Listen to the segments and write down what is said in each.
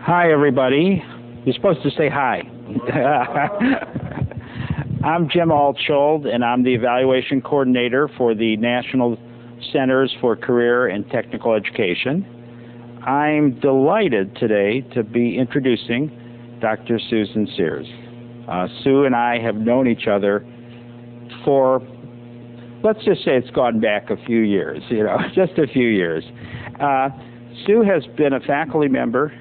Hi, everybody. You're supposed to say hi. I'm Jim Altshold, and I'm the Evaluation Coordinator for the National Centers for Career and Technical Education. I'm delighted today to be introducing Dr. Susan Sears. Sue and I have known each other for, let's just say it's gone back a few years, just a few years. Sue has been a faculty member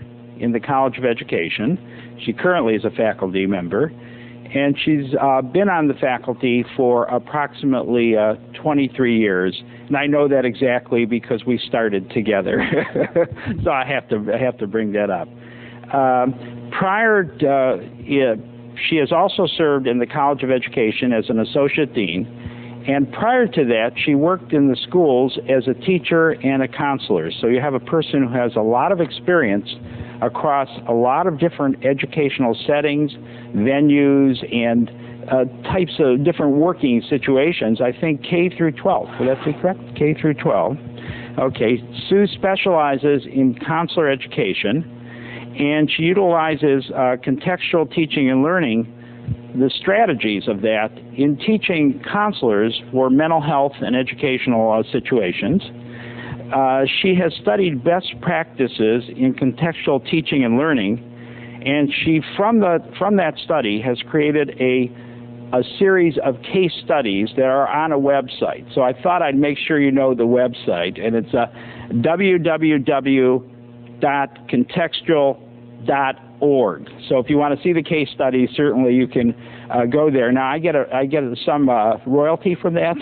in the College of Education. She currently is a faculty member, and she's been on the faculty for approximately 23 years. And I know that exactly because we started together. So I have to bring that up. She has also served in the College of Education as an associate dean. And prior to that, she worked in the schools as a teacher and a counselor. So you have a person who has a lot of experience across a lot of different educational settings, venues, and types of different working situations. I think K through 12. Would that be correct? K through 12. Okay. Sue specializes in counselor education, and she utilizes contextual teaching and learning, the strategies of that, in teaching counselors for mental health and educational situations. She has studied best practices in contextual teaching and learning, and she, from that study, has created a series of case studies that are on a website. So I thought I'd make sure you know the website, and it's www.contextual.org. So if you want to see the case studies, certainly you can go there. Now I get some royalty from that.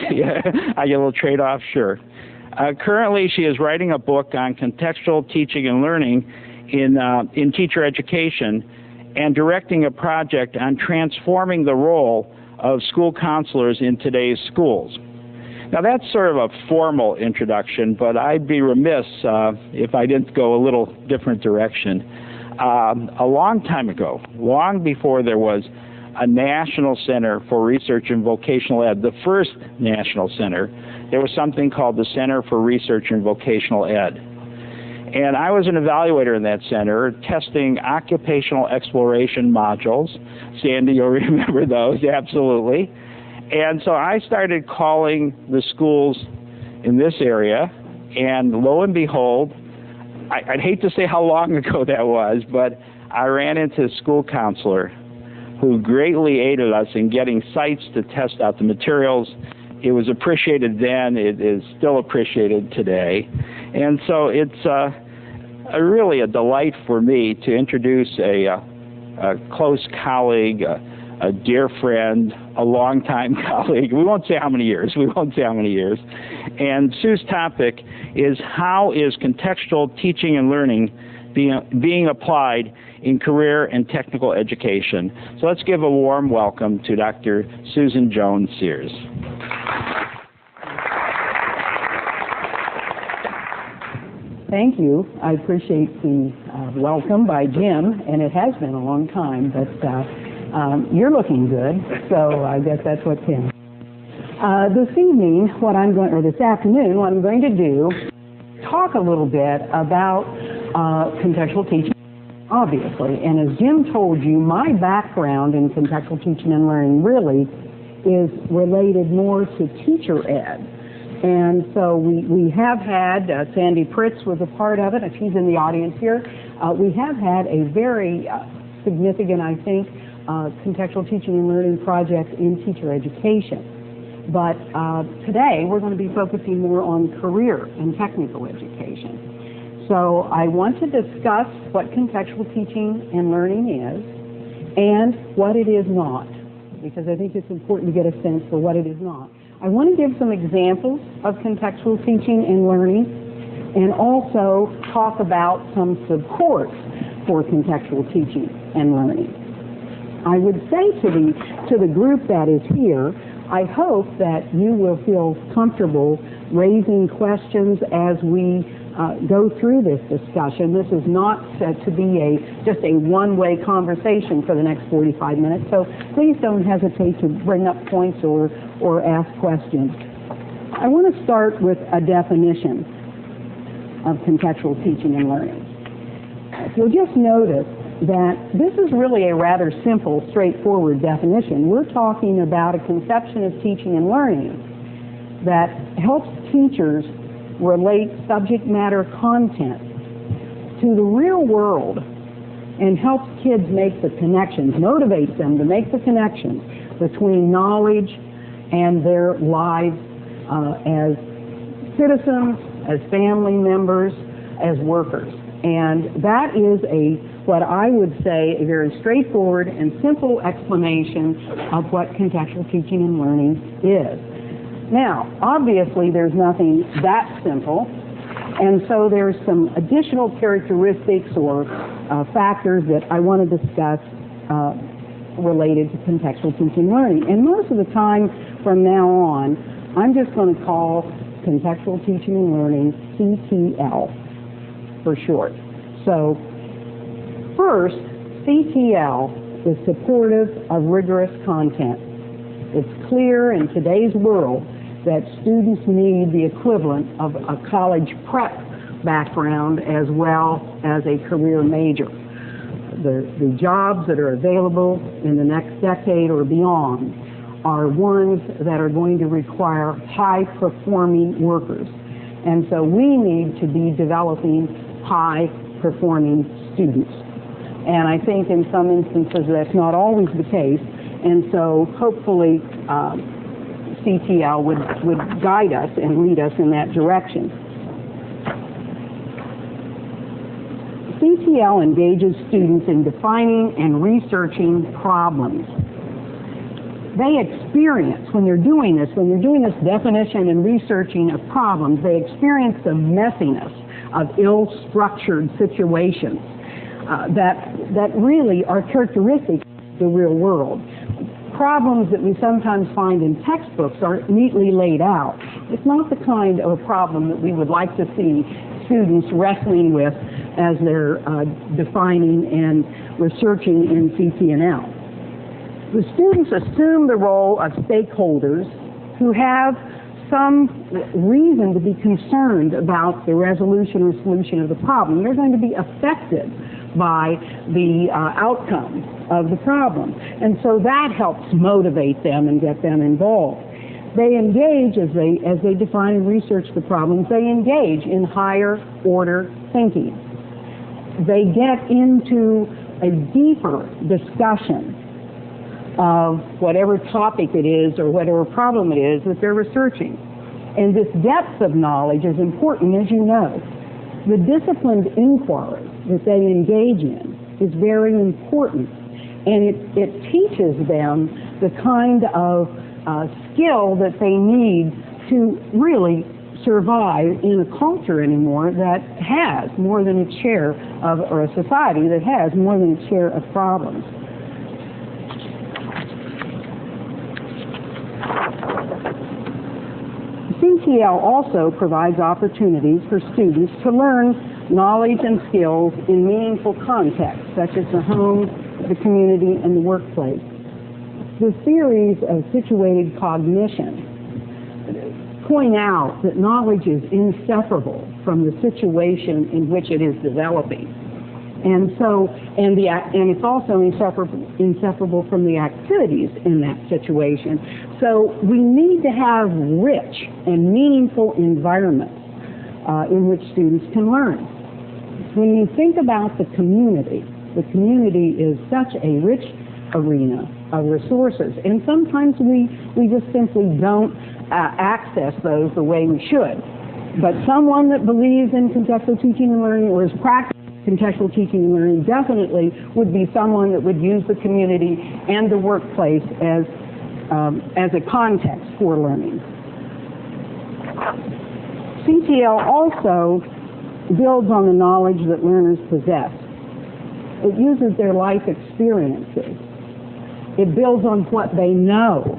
I get a little trade-off, sure. Currently, she is writing a book on contextual teaching and learning in teacher education, and directing a project on transforming the role of school counselors in today's schools. Now, that's sort of a formal introduction, but I'd be remiss if I didn't go a little different direction. A long time ago, long before there was a National Center for Research in Vocational Ed, the first national center, there was something called the Center for Research in Vocational Ed. And I was an evaluator in that center, testing occupational exploration modules. Sandy, you'll remember those, absolutely. And so I started calling the schools in this area, and lo and behold, I'd hate to say how long ago that was, but I ran into a school counselor who greatly aided us in getting sites to test out the materials. It was appreciated then, it is still appreciated today. And so it's really a delight for me to introduce a close colleague, a dear friend, a longtime colleague. We won't say how many years. And Sue's topic is, how is contextual teaching and learning being applied in career and technical education? So let's give a warm welcome to Dr. Susan Jones Sears. Thank you. I appreciate the welcome by Jim, and it has been a long time, but you're looking good, so I guess that's what's in. This afternoon, what I'm going to do, talk a little bit about contextual teaching, obviously. And as Jim told you, my background in contextual teaching and learning really is related more to teacher ed. And so we have had, Sandy Pritz was a part of it, and she's in the audience here. We have had a very significant, I think, contextual teaching and learning project in teacher education. But today we're going to be focusing more on career and technical education. So I want to discuss what contextual teaching and learning is and what it is not, because I think it's important to get a sense for what it is not. I want to give some examples of contextual teaching and learning, and also talk about some support for contextual teaching and learning. I would say to the group that is here, I hope that you will feel comfortable raising questions as we go through this discussion. This is not to be just a one-way conversation for the next 45 minutes, so please don't hesitate to bring up points or ask questions. I want to start with a definition of contextual teaching and learning. You'll just notice that this is really a rather simple, straightforward definition. We're talking about a conception of teaching and learning that helps teachers relate subject matter content to the real world and helps kids make the connections, motivates them to make the connections between knowledge and their lives as citizens, as family members, as workers. And that is what I would say, a very straightforward and simple explanation of what contextual teaching and learning is. Now, obviously there's nothing that simple, and so there's some additional characteristics or factors that I want to discuss related to contextual teaching and learning. And most of the time from now on, I'm just going to call contextual teaching and learning CTL for short. So first, CTL is supportive of rigorous content. It's clear in today's world that students need the equivalent of a college prep background as well as a career major. The jobs that are available in the next decade or beyond are ones that are going to require high-performing workers. And so we need to be developing high-performing students. And I think in some instances that's not always the case. And so hopefully CTL would guide us and lead us in that direction. CTL engages students in defining and researching problems. They experience, when they're doing this definition and researching of problems, they experience the messiness of ill-structured situations that really are characteristic of the real world. Problems that we sometimes find in textbooks are neatly laid out. It's not the kind of a problem that we would like to see students wrestling with as they're defining and researching in CCNL. The students assume the role of stakeholders who have some reason to be concerned about the resolution or solution of the problem. They're going to be affected by the outcome of the problem. And so that helps motivate them and get them involved. They engage, as they define and research the problems, they engage in higher order thinking. They get into a deeper discussion of whatever topic it is or whatever problem it is that they're researching. And this depth of knowledge is important, as you know. The disciplined inquiry that they engage in is very important, and it teaches them the kind of skill that they need to really survive in a culture anymore that has more than its share of, or a society that has more than its share of problems. CTL also provides opportunities for students to learn knowledge and skills in meaningful contexts, such as the home, the community, and the workplace. The theories of situated cognition point out that knowledge is inseparable from the situation in which it is developing. And it's also inseparable from the activities in that situation. So we need to have rich and meaningful environments in which students can learn. When you think about the community is such a rich arena of resources, and sometimes we just simply don't access those the way we should. But someone that believes in contextual teaching and learning or is practicing contextual teaching and learning definitely would be someone that would use the community and the workplace as a context for learning. CTL also builds on the knowledge that learners possess. It uses their life experiences. It builds on what they know.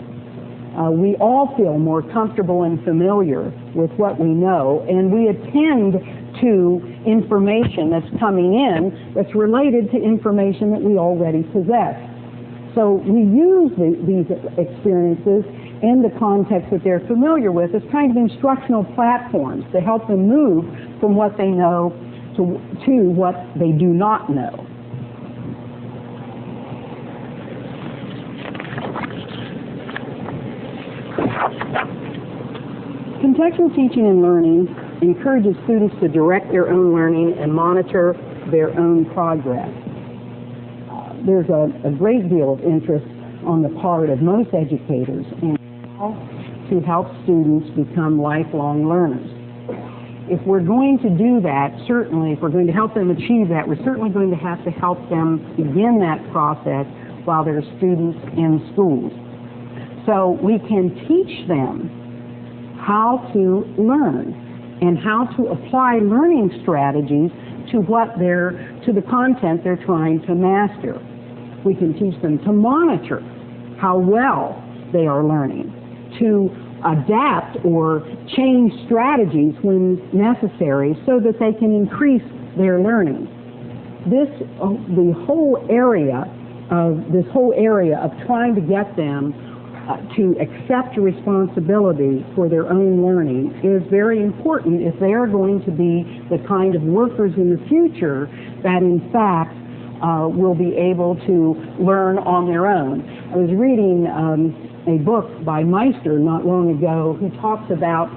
We all feel more comfortable and familiar with what we know, and we attend to information that's coming in that's related to information that we already possess. So we use these experiences in the context that they're familiar with as kind of instructional platforms to help them move from what they know to what they do not know. Contextual teaching and learning encourages students to direct their own learning and monitor their own progress. There's a great deal of interest on the part of most educators in how to help students become lifelong learners. If we're going to do that, certainly, if we're going to help them achieve that, we're certainly going to have to help them begin that process while they're students in schools. So we can teach them how to learn and how to apply learning strategies to the content they're trying to master. We can teach them to monitor how well they are learning, to adapt or change strategies when necessary so that they can increase their learning. This whole area of trying to get them to accept responsibility for their own learning is very important if they are going to be the kind of workers in the future that in fact will be able to learn on their own. I was reading a book by Meister not long ago who talks about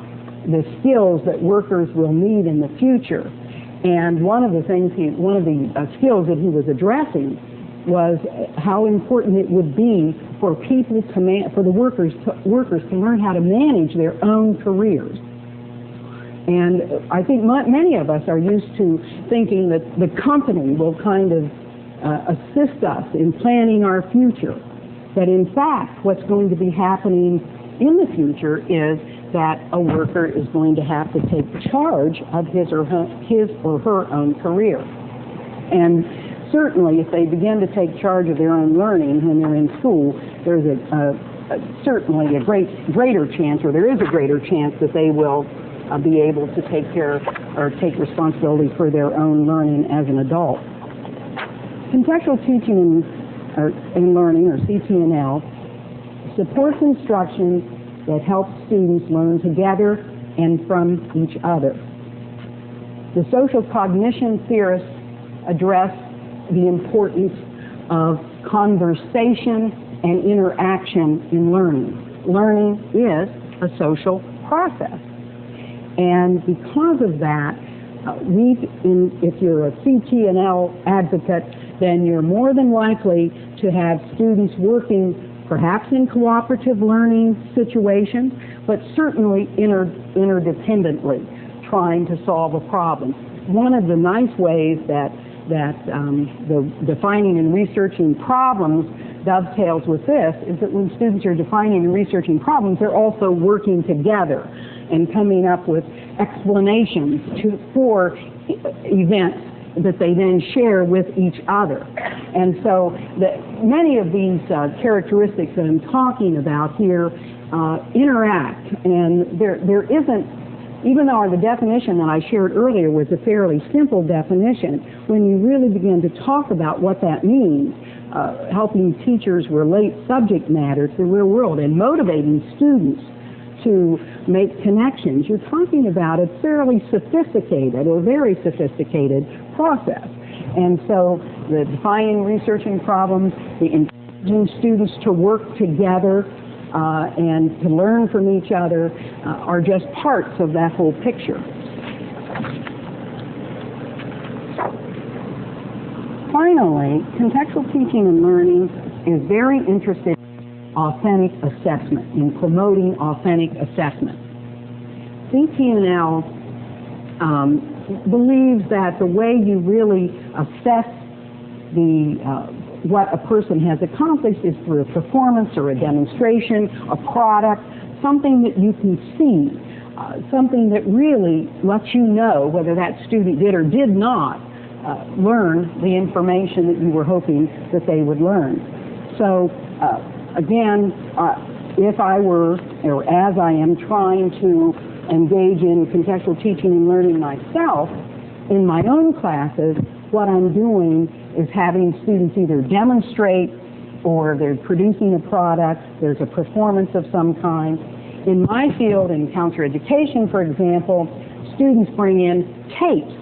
the skills that workers will need in the future. And one of the skills that he was addressing was how important it would be for the workers to learn how to manage their own careers. And I think many of us are used to thinking that the company will kind of assist us in planning our future. But in fact, what's going to be happening in the future is that a worker is going to have to take charge of his or her own career. And certainly, if they begin to take charge of their own learning when they're in school, there's certainly a greater chance, or there is a greater chance that they will be able to take care or take responsibility for their own learning as an adult. Contextual teaching and learning, or CCNL, supports instruction that helps students learn together and from each other. The social cognition theorists address the importance of conversation and interaction in learning. Learning is a social process. And because of that, if you're a CCNL advocate, then you're more than likely to have students working perhaps in cooperative learning situations, but certainly interdependently trying to solve a problem. One of the nice ways that the defining and researching problems dovetails with this is that when students are defining and researching problems, they're also working together and coming up with explanations for events that they then share with each other. And so many of these characteristics that I'm talking about here interact, and there isn't, even though the definition that I shared earlier was a fairly simple definition, when you really begin to talk about what that means, helping teachers relate subject matter to the real world and motivating students to make connections, you're talking about a fairly sophisticated or very sophisticated process. And so the defining, researching problems, the encouraging students to work together and to learn from each other are just parts of that whole picture. Finally, contextual teaching and learning is very interested in authentic assessment, in promoting authentic assessment. CCNL believes that the way you really assess what a person has accomplished is through a performance or a demonstration, a product, something that you can see, something that really lets you know whether that student did or did not learn the information that you were hoping that they would learn. So again, if I were, or as I am trying to engage in contextual teaching and learning myself, in my own classes, what I'm doing is having students either demonstrate or they're producing a product, there's a performance of some kind. In my field, in counselor education, for example, students bring in tapes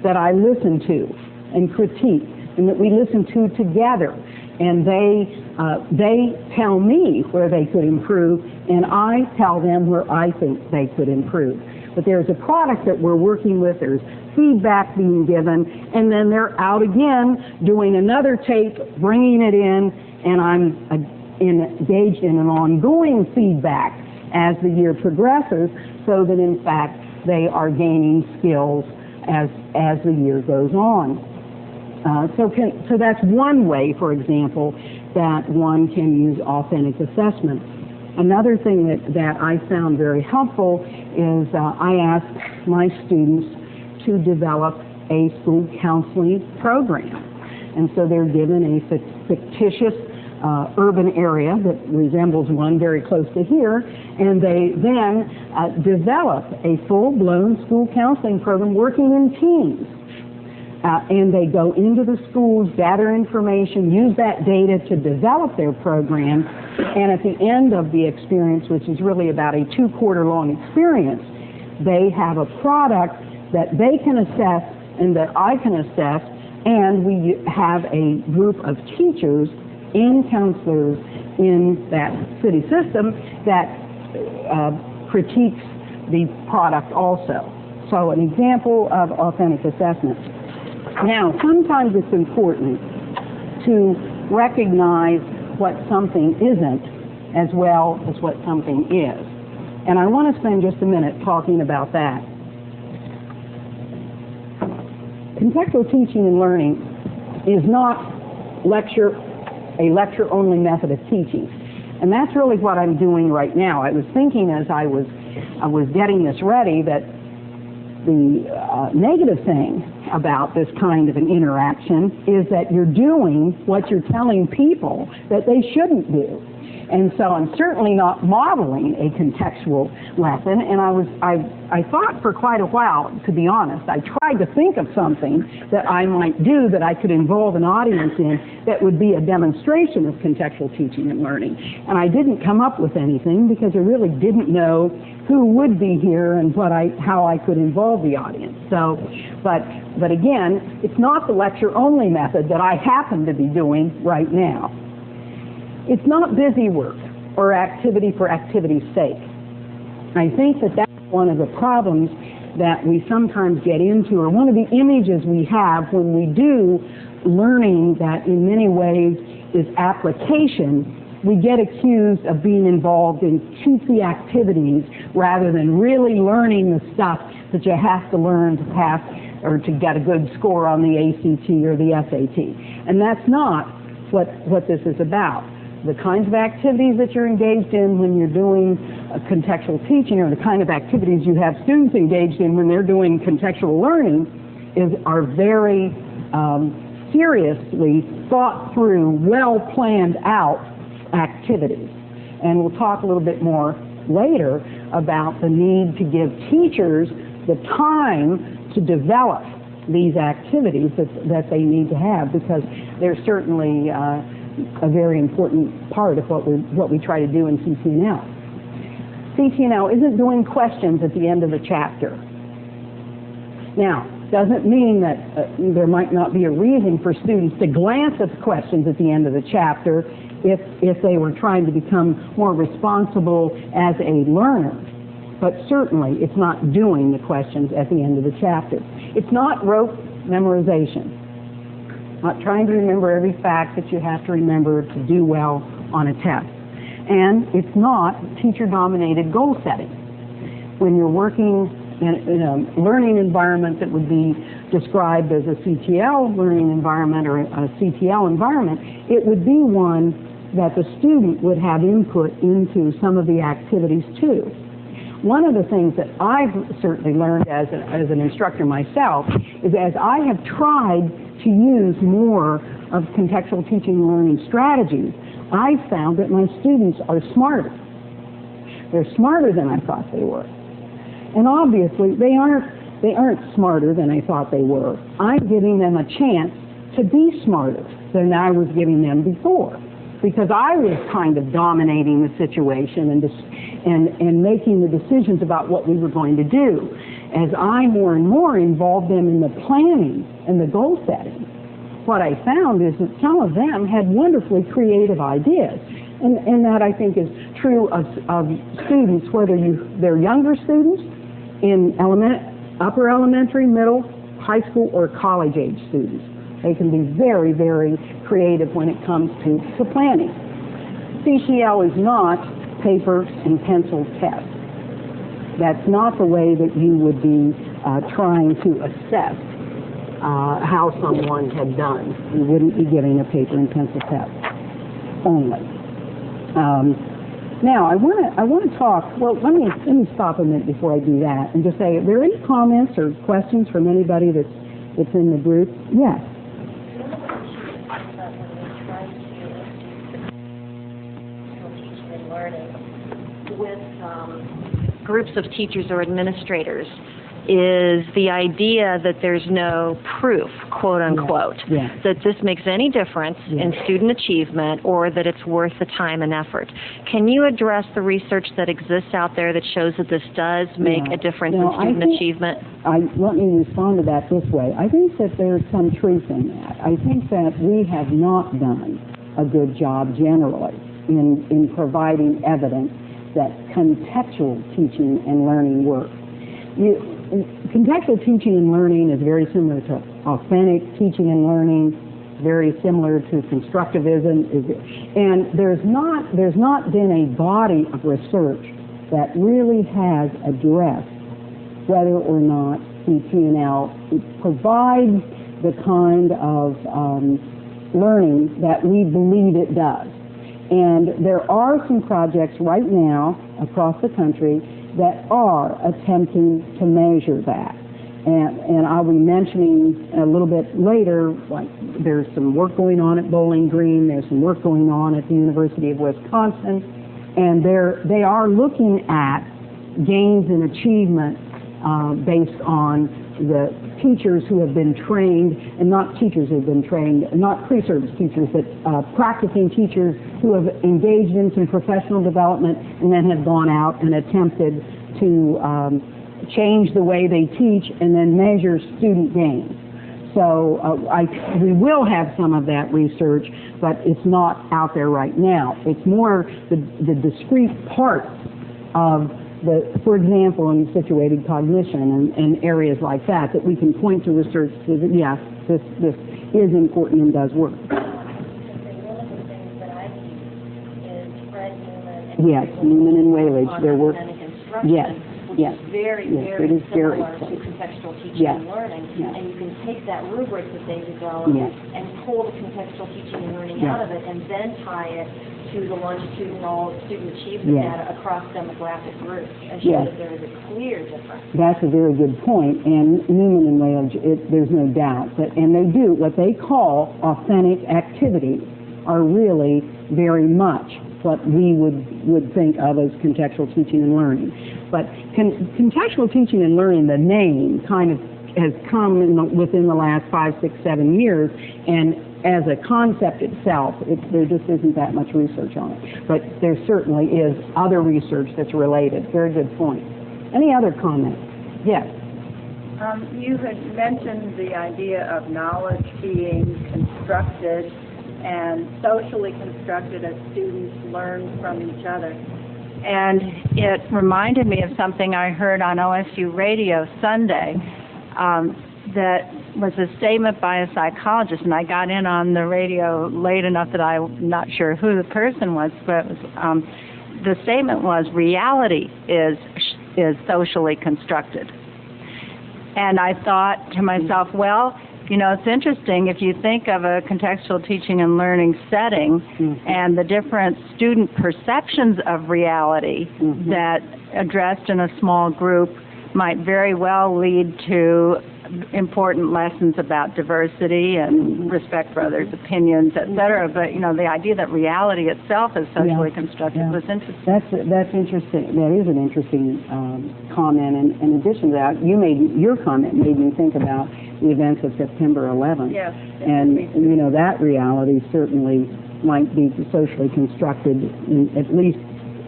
that I listen to and critique, and that we listen to together. And they tell me where they could improve, and I tell them where I think they could improve. But there's a product that we're working with, there's feedback being given, and then they're out again doing another tape, bringing it in, and I'm engaged in an ongoing feedback as the year progresses, so that in fact they are gaining skills as the year goes on. So that's one way, for example, that one can use authentic assessment. Another thing that I found very helpful is I asked my students to develop a school counseling program. And so they're given a fictitious urban area that resembles one very close to here, and they then develop a full-blown school counseling program working in teams. And they go into the schools, gather information, use that data to develop their program, and at the end of the experience, which is really about a 2-quarter-long experience, they have a product that they can assess and that I can assess, and we have a group of teachers and counselors in that city system that critiques the product also. So an example of authentic assessment. Now, sometimes it's important to recognize what something isn't as well as what something is. And I want to spend just a minute talking about that. Contextual teaching and learning is not a lecture-only method of teaching. And that's really what I'm doing right now. I was thinking as I was getting this ready that the negative thing about this kind of an interaction is that you're doing what you're telling people that they shouldn't do. And so I'm certainly not modeling a contextual lesson, and I thought for quite a while, to be honest. I tried to think of something that I might do that I could involve an audience in that would be a demonstration of contextual teaching and learning. And I didn't come up with anything because I really didn't know who would be here and how I could involve the audience. So, but again, it's not the lecture-only method that I happen to be doing right now. It's not busy work or activity for activity's sake. I think that that's one of the problems that we sometimes get into, or one of the images we have when we do learning that in many ways is application. We get accused of being involved in cutesy activities rather than really learning the stuff that you have to learn to pass or to get a good score on the ACT or the SAT. And that's not what this is about. The kinds of activities that you're engaged in when you're doing contextual teaching, or the kind of activities you have students engaged in when they're doing contextual learning, are very seriously thought through, well planned out activities. And we'll talk a little bit more later about the need to give teachers the time to develop these activities that they need to have, because they're certainly a very important part of what we try to do in CCNL. CCNL isn't doing questions at the end of the chapter. Now, doesn't mean that there might not be a reason for students to glance at the questions at the end of the chapter if they were trying to become more responsible as a learner. But certainly it's not doing the questions at the end of the chapter. It's not rote memorization. Not trying to remember every fact that you have to remember to do well on a test. And it's not teacher-dominated goal setting. When you're working in a learning environment that would be described as a CTL learning environment or a CTL environment, it would be one that the student would have input into some of the activities too. One of the things that I've certainly learned as an instructor myself is, as I have tried to use more of contextual teaching and learning strategies, I've found that my students are smarter. They're smarter than I thought they were. And obviously they aren't smarter than I thought they were. I'm giving them a chance to be smarter than I was giving them before, because I was kind of dominating the situation and making the decisions about what we were going to do. as I more and more involved them in the planning and the goal setting, what I found is that some of them had wonderfully creative ideas. And that I think is true of students, whether they're younger students in upper elementary, middle, high school, or college age students. They can be very, very creative when it comes to planning. CCL is not paper and pencil tests. That's not the way that you would be trying to assess how someone had done. You wouldn't be giving a paper and pencil test only. Now I want to talk. Well, let me stop a minute before I do that and just say, are there any comments or questions from anybody that's in the group? Yes. With groups of teachers or administrators is the idea that there's no proof, quote unquote, that this makes any difference in student achievement or that it's worth the time and effort. Can you address the research that exists out there that shows that this does make a difference in student achievement? Let me respond to that this way. I think that there's some truth in that. I think that we have not done a good job generally in providing evidence that contextual teaching and learning works. Contextual teaching and learning is very similar to authentic teaching and learning, very similar to constructivism, and there's not been a body of research that really has addressed whether or not CCNL provides the kind of learning that we believe it does. And there are some projects right now across the country that are attempting to measure that. And I'll be mentioning a little bit later, like there's some work going on at Bowling Green, there's some work going on at the University of Wisconsin, and they are looking at gains in achievement based on the teachers who have been trained, and not teachers who have been trained, not pre-service teachers, but practicing teachers who have engaged in some professional development and then have gone out and attempted to change the way they teach and then measure student gains. So we will have some of that research, but it's not out there right now. It's more the discrete parts of for example, in situated cognition and areas like that we can point to research to that, yes, this is important and does work. One of the things that I use is Fred Newman. Yes, Newman and Whalage, their work. Yes. Which is very similar to contextual teaching and learning. Yes. And you can take that rubric that they developed and pull the contextual teaching and learning out of it and then tie it to the longitudinal student achievement data across demographic groups and show that there is a clear difference. That's a very good point. And Newman and Whalage, there's no doubt. And they do what they call authentic activities are really very much what we would think of as contextual teaching and learning. But contextual teaching and learning, the name kind of has come within the last 5, 6, 7 years, and as a concept itself, there just isn't that much research on it. But there certainly is other research that's related. Very good point. Any other comments? Yes. You had mentioned the idea of knowledge being constructed and socially constructed as students learn from each other. And it reminded me of something I heard on OSU radio Sunday that was a statement by a psychologist, and I got in on the radio late enough that I'm not sure who the person was, but it was, the statement was, reality is socially constructed. And I thought to myself, well, you know, it's interesting if you think of a contextual teaching and learning setting and the different student perceptions of reality that addressed in a small group might very well lead to important lessons about diversity and respect for others' opinions, et cetera. But, you know, the idea that reality itself is socially constructed was interesting. That's interesting. That is an interesting comment. And in addition to that, your comment made me think about the events of September 11th. Yes. And, you know, that reality certainly might be socially constructed at least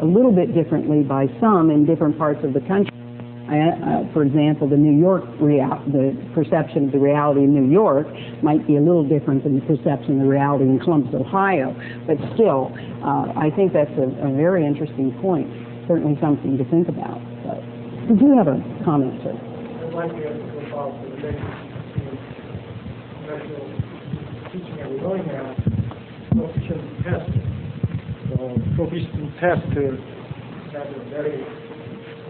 a little bit differently by some in different parts of the country. For example, the perception of the reality in New York might be a little different than the perception of the reality in Columbus, Ohio. But still, I think that's a very interesting point. Certainly something to think about. So, did you have a comment, sir? I'd like to ask about the relationship between teaching and learning and proficiency testing. So proficiency test has a very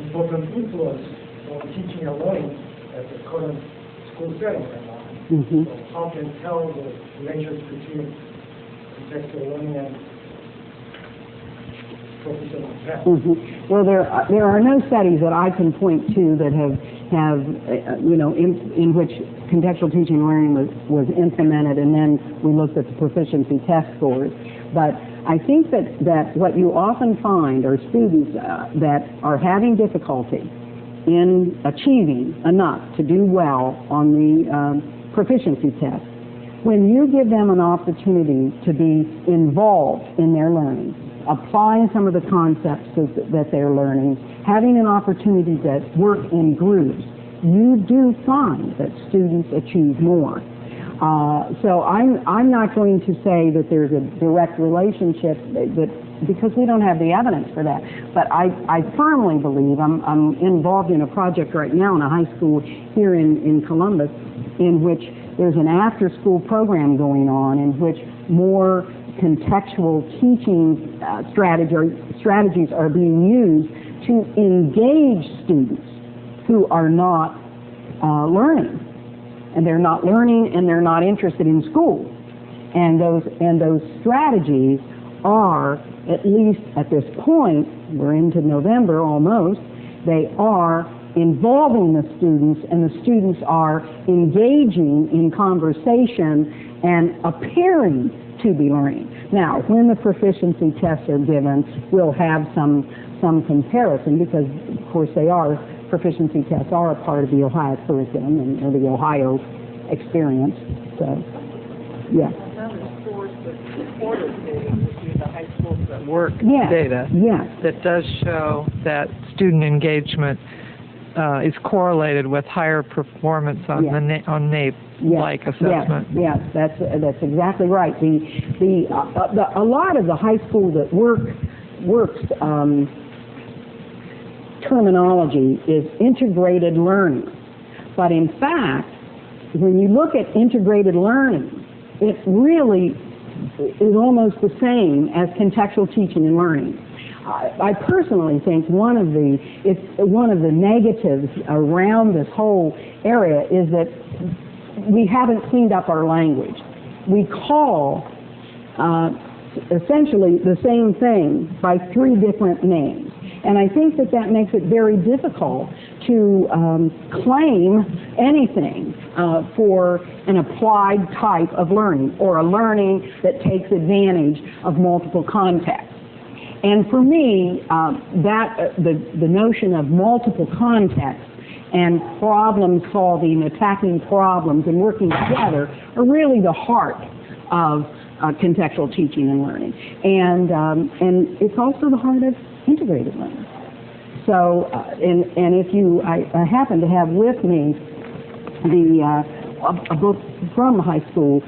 important influence on teaching and learning at the current school setting right now. Mm-hmm. So how can you tell the relationship between contextual learning and proficiency test? Mm-hmm. Well, there are no studies that I can point to that have in which contextual teaching and learning was implemented, and then we looked at the proficiency test scores. But I think that what you often find are students that are having difficulty in achieving enough to do well on the proficiency test. When you give them an opportunity to be involved in their learning, applying some of the concepts that they're learning, having an opportunity to work in groups, you do find that students achieve more. So I'm not going to say that there's a direct relationship, because we don't have the evidence for that. But I firmly believe, I'm involved in a project right now in a high school here in Columbus, in which there's an after-school program going on in which more contextual teaching strategies are being used to engage students who are not learning. And they're not learning, and they're not interested in school. And those strategies are, at least at this point, we're into November almost, they are involving the students, and the students are engaging in conversation and appearing to be learning. Now, when the proficiency tests are given, we'll have some comparison, because of course proficiency tests are a part of the Ohio curriculum or the Ohio experience. So, yeah. Another source of supportive data would be the high schools that work data. Yes. That does show that student engagement is correlated with higher performance on on NAEP-like assessment. Yes, that's exactly right. A lot of the high school that works terminology is integrated learning. But in fact, when you look at integrated learning, it really is almost the same as contextual teaching and learning. I personally think one of the negatives around this whole area is that we haven't cleaned up our language. We call essentially the same thing by 3 different names. And I think that makes it very difficult to claim anything for an applied type of learning, or a learning that takes advantage of multiple contexts. And for me, the notion of multiple contexts and problem solving, attacking problems, and working together are really the heart of contextual teaching and learning. And it's also the heart of integrated learning. So, and if I happen to have with me a book from the High School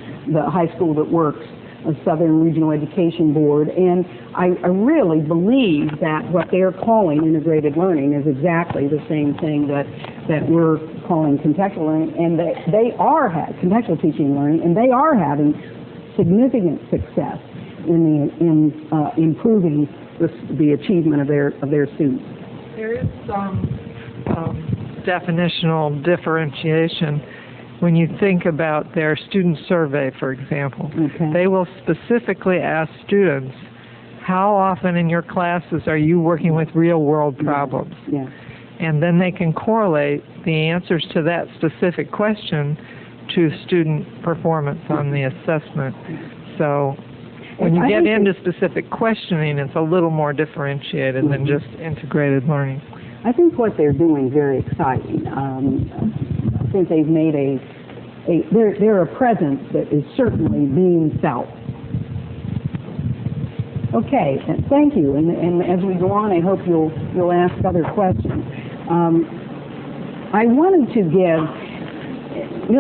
That Works, a Southern Regional Education Board, and I really believe that what they're calling integrated learning is exactly the same thing that we're calling contextual learning, and they are contextual teaching and learning, and they are having significant success in improving the achievement of their students. There is some definitional differentiation when you think about their student survey, for example. Okay. They will specifically ask students, how often in your classes are you working with real-world problems? Yeah. And then they can correlate the answers to that specific question to student performance on the assessment. So when you get into specific questioning, it's a little more differentiated than just integrated learning. I think what they're doing is very exciting. I think they've made they're a presence that is certainly being felt. Okay, thank you. And as we go on, I hope you'll ask other questions. I wanted to give,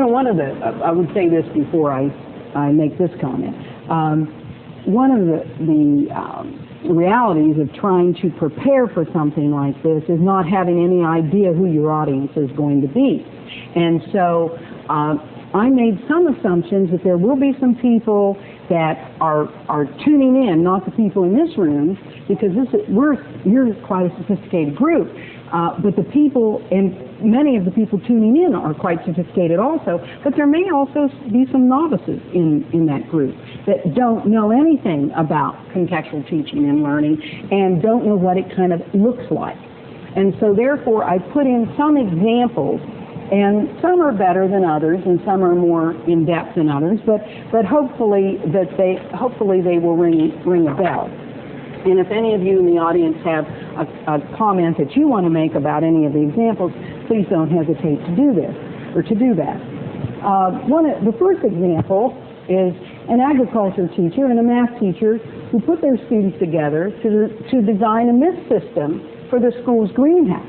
one of the, I would say this before I make this comment. One of the realities of trying to prepare for something like this is not having any idea who your audience is going to be. And so I made some assumptions that there will be some people that are tuning in, not the people in this room, because you're quite a sophisticated group. But the people, and many of the people tuning in are quite sophisticated also, but there may also be some novices in that group that don't know anything about contextual teaching and learning and don't know what it kind of looks like. And so therefore I put in some examples, and some are better than others and some are more in-depth than others, but hopefully they will ring a bell. And if any of you in the audience have a comment that you want to make about any of the examples, please don't hesitate to do this, or to do that. The first example is an agriculture teacher and a math teacher who put their students together to design a mist system for the school's greenhouse.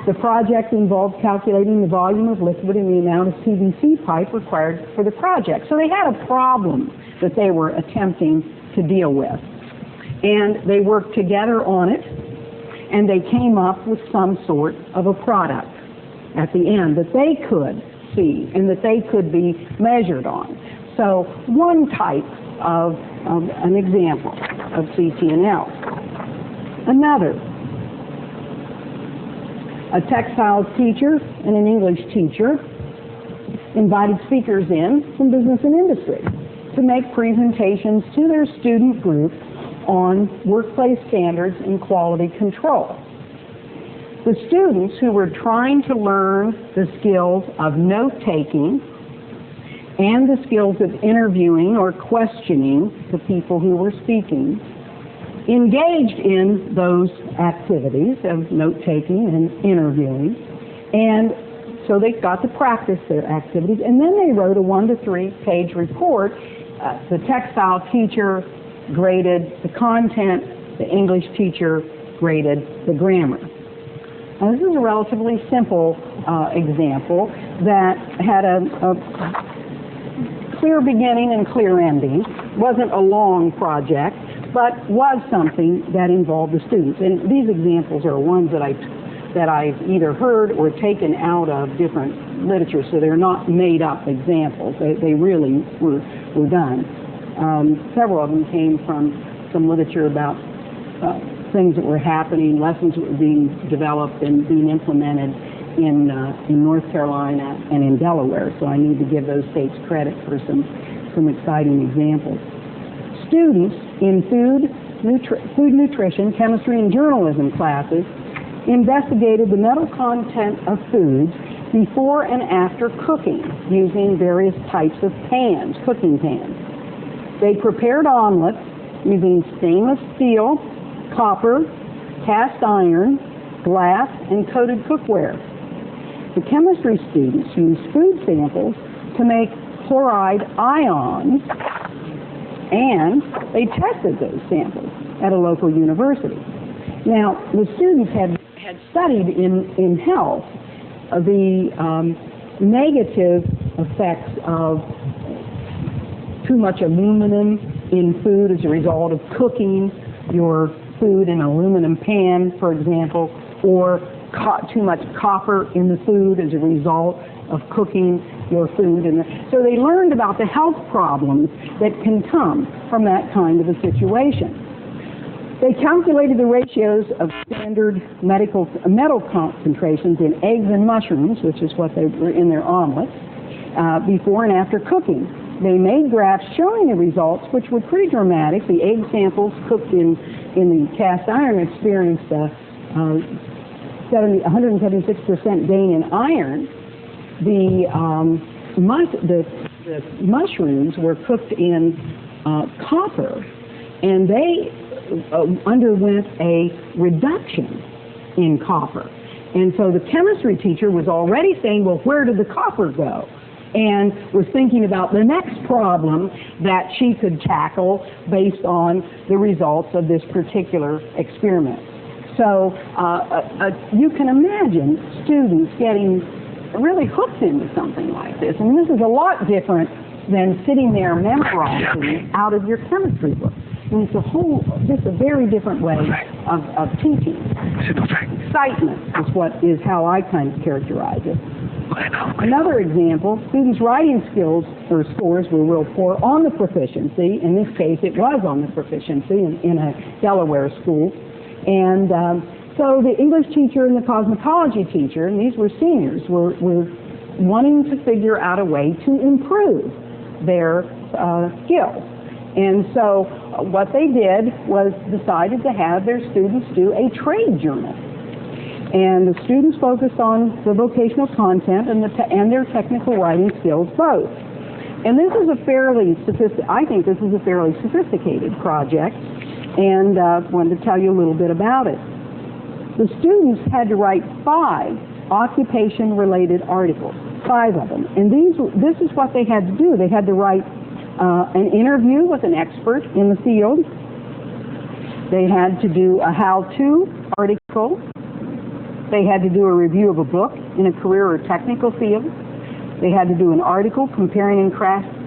The project involved calculating the volume of liquid and the amount of PVC pipe required for the project. So they had a problem that they were attempting to deal with. And they worked together on it, and they came up with some sort of a product at the end that they could see and that they could be measured on. So one type of an example of CCNL. Another, a textiles teacher and an English teacher invited speakers in from business and industry to make presentations to their student group on workplace standards and quality control. The students who were trying to learn the skills of note-taking and the skills of interviewing or questioning the people who were speaking engaged in those activities of note-taking and interviewing, and so they got to practice their activities, and then they wrote a 1 to 3 page report. The textile teacher graded the content, the English teacher graded the grammar. Now, this is a relatively simple example that had a clear beginning and clear ending. It wasn't a long project, but was something that involved the students. And these examples are ones that I've either heard or taken out of different literature, so they're not made up examples. They really were done. Several of them came from some literature about things that were happening, lessons that were being developed and being implemented in North Carolina and in Delaware. So I need to give those states credit for some exciting examples. Students in food nutrition, chemistry, and journalism classes investigated the metal content of foods before and after cooking using various types of pans, cooking pans. They prepared omelets using stainless steel, copper, cast iron, glass, and coated cookware. The chemistry students used food samples to make chloride ions, and they tested those samples at a local university. Now, the students had studied in health the negative effects of too much aluminum in food as a result of cooking your food in an aluminum pan, for example, or too much copper in the food as a result of cooking your food. So they learned about the health problems that can come from that kind of a situation. They calculated the ratios of standard metal concentrations in eggs and mushrooms, which is what they were in their omelets, before and after cooking. They made graphs showing the results, which were pretty dramatic. The egg samples cooked in the cast iron experienced 176% gain in iron. The mushrooms were cooked in copper, and they underwent a reduction in copper. And so the chemistry teacher was already saying, well, where did the copper go? And was thinking about the next problem that she could tackle based on the results of this particular experiment. So you can imagine students getting really hooked into something like this. And this is a lot different than sitting there memorizing out of your chemistry book. And it's just a very different way of teaching. Excitement is how I kind of characterize it. Another example, students' writing skills or scores were real poor on the proficiency. In this case, it was on the proficiency in a Delaware school. And so the English teacher and the cosmetology teacher, and these were seniors, were wanting to figure out a way to improve their skills. And so what they did was decided to have their students do a trade journal. And the students focused on the vocational content and their technical writing skills both. And this is I think this is a fairly sophisticated project, and wanted to tell you a little bit about it. The students had to write 5 occupation-related articles, 5 of them. And this is what they had to do. They had to write an interview with an expert in the field. They had to do a how-to article. They had to do a review of a book in a career or technical field. They had to do an article comparing and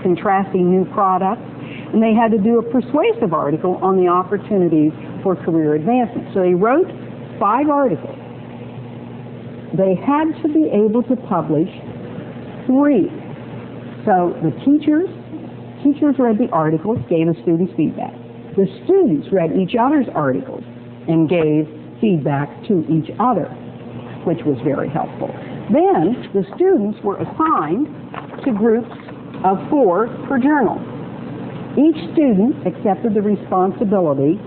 contrasting new products. And they had to do a persuasive article on the opportunities for career advancement. So they wrote 5 articles. They had to be able to publish 3. So the teachers read the articles, gave the students feedback. The students read each other's articles and gave feedback to each other, which was very helpful. Then the students were assigned to groups of 4 per journal. Each student accepted the responsibility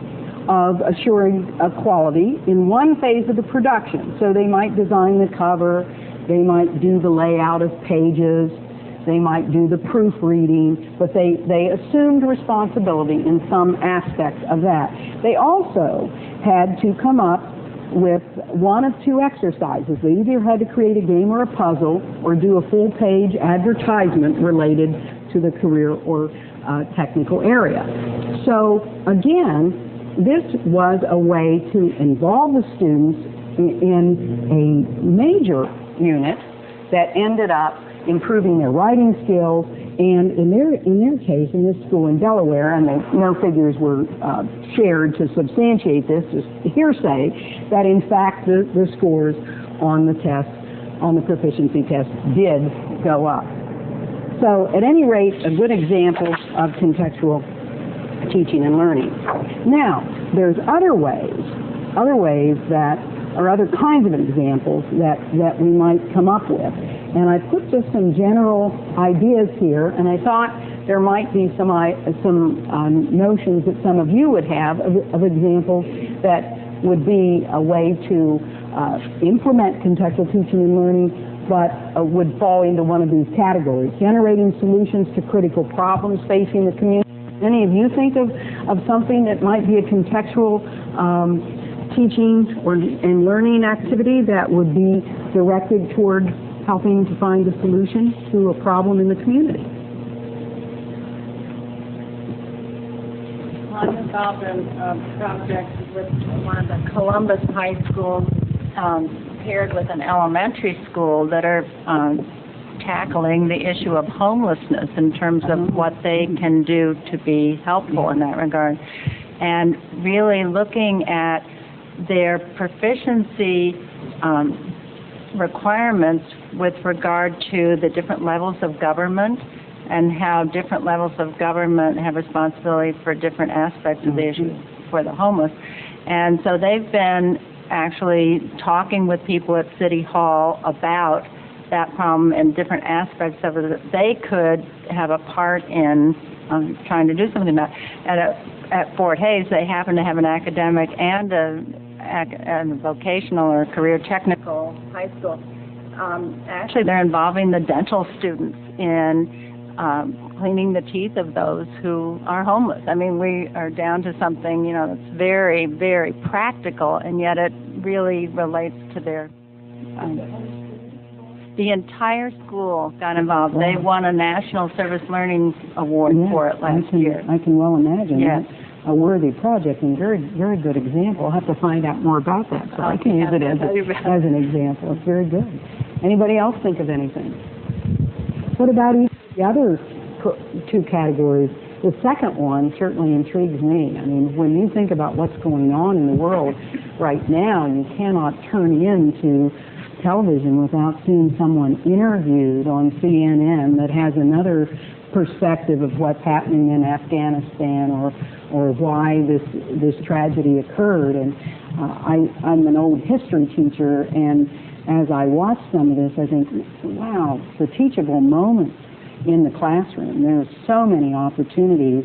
of assuring quality in one phase of the production. So they might design the cover, they might do the layout of pages, they might do the proofreading, but they assumed responsibility in some aspect of that. They also had to come up with 1 of 2 exercises. They either had to create a game or a puzzle or do a full-page advertisement related to the career or technical area. So again, this was a way to involve the students in a major unit that ended up improving their writing skills, and in their case, in this school in Delaware, and no figures were shared to substantiate this, just hearsay, that in fact the scores on the test, on the proficiency test, did go up. So at any rate, a good example of contextual teaching and learning. Now, there's other ways that, or other kinds of examples that we might come up with. And I put just some general ideas here, and I thought there might be some notions that some of you would have of examples that would be a way to implement contextual teaching and learning, but would fall into one of these categories. Generating solutions to critical problems facing the community. Any of you think of something that might be a contextual teaching and learning activity that would be directed toward helping to find a solution to a problem in the community? I'm involved in a project with one of the Columbus high schools paired with an elementary school that are tackling the issue of homelessness in terms of what they can do to be helpful in that regard. And really looking at their proficiency requirements with regard to the different levels of government and how different levels of government have responsibility for different aspects of the issue for the homeless. And so they've been actually talking with people at City Hall about that problem and different aspects of it that they could have a part in trying to do something about. At Fort Hays, they happen to have an academic and a vocational or career technical high school. Actually, they're involving the dental students in cleaning the teeth of those who are homeless. I mean, we are down to something, that's very, very practical, and yet it really relates to their... the entire school got involved. Wow. They won a National Service Learning Award for it last year. I can well imagine. Yes. a worthy project and very, very good example. I'll have to find out more about that so I can use it as an example. It's very good. Anybody else think of anything? What about the other two categories? The second one certainly intrigues me. I mean, when you think about what's going on in the world right now, you cannot turn into television without seeing someone interviewed on CNN that has another perspective of what's happening in Afghanistan or why this tragedy occurred. And I'm an old history teacher, and as I watch some of this, I think, wow, the teachable moments in the classroom. There are so many opportunities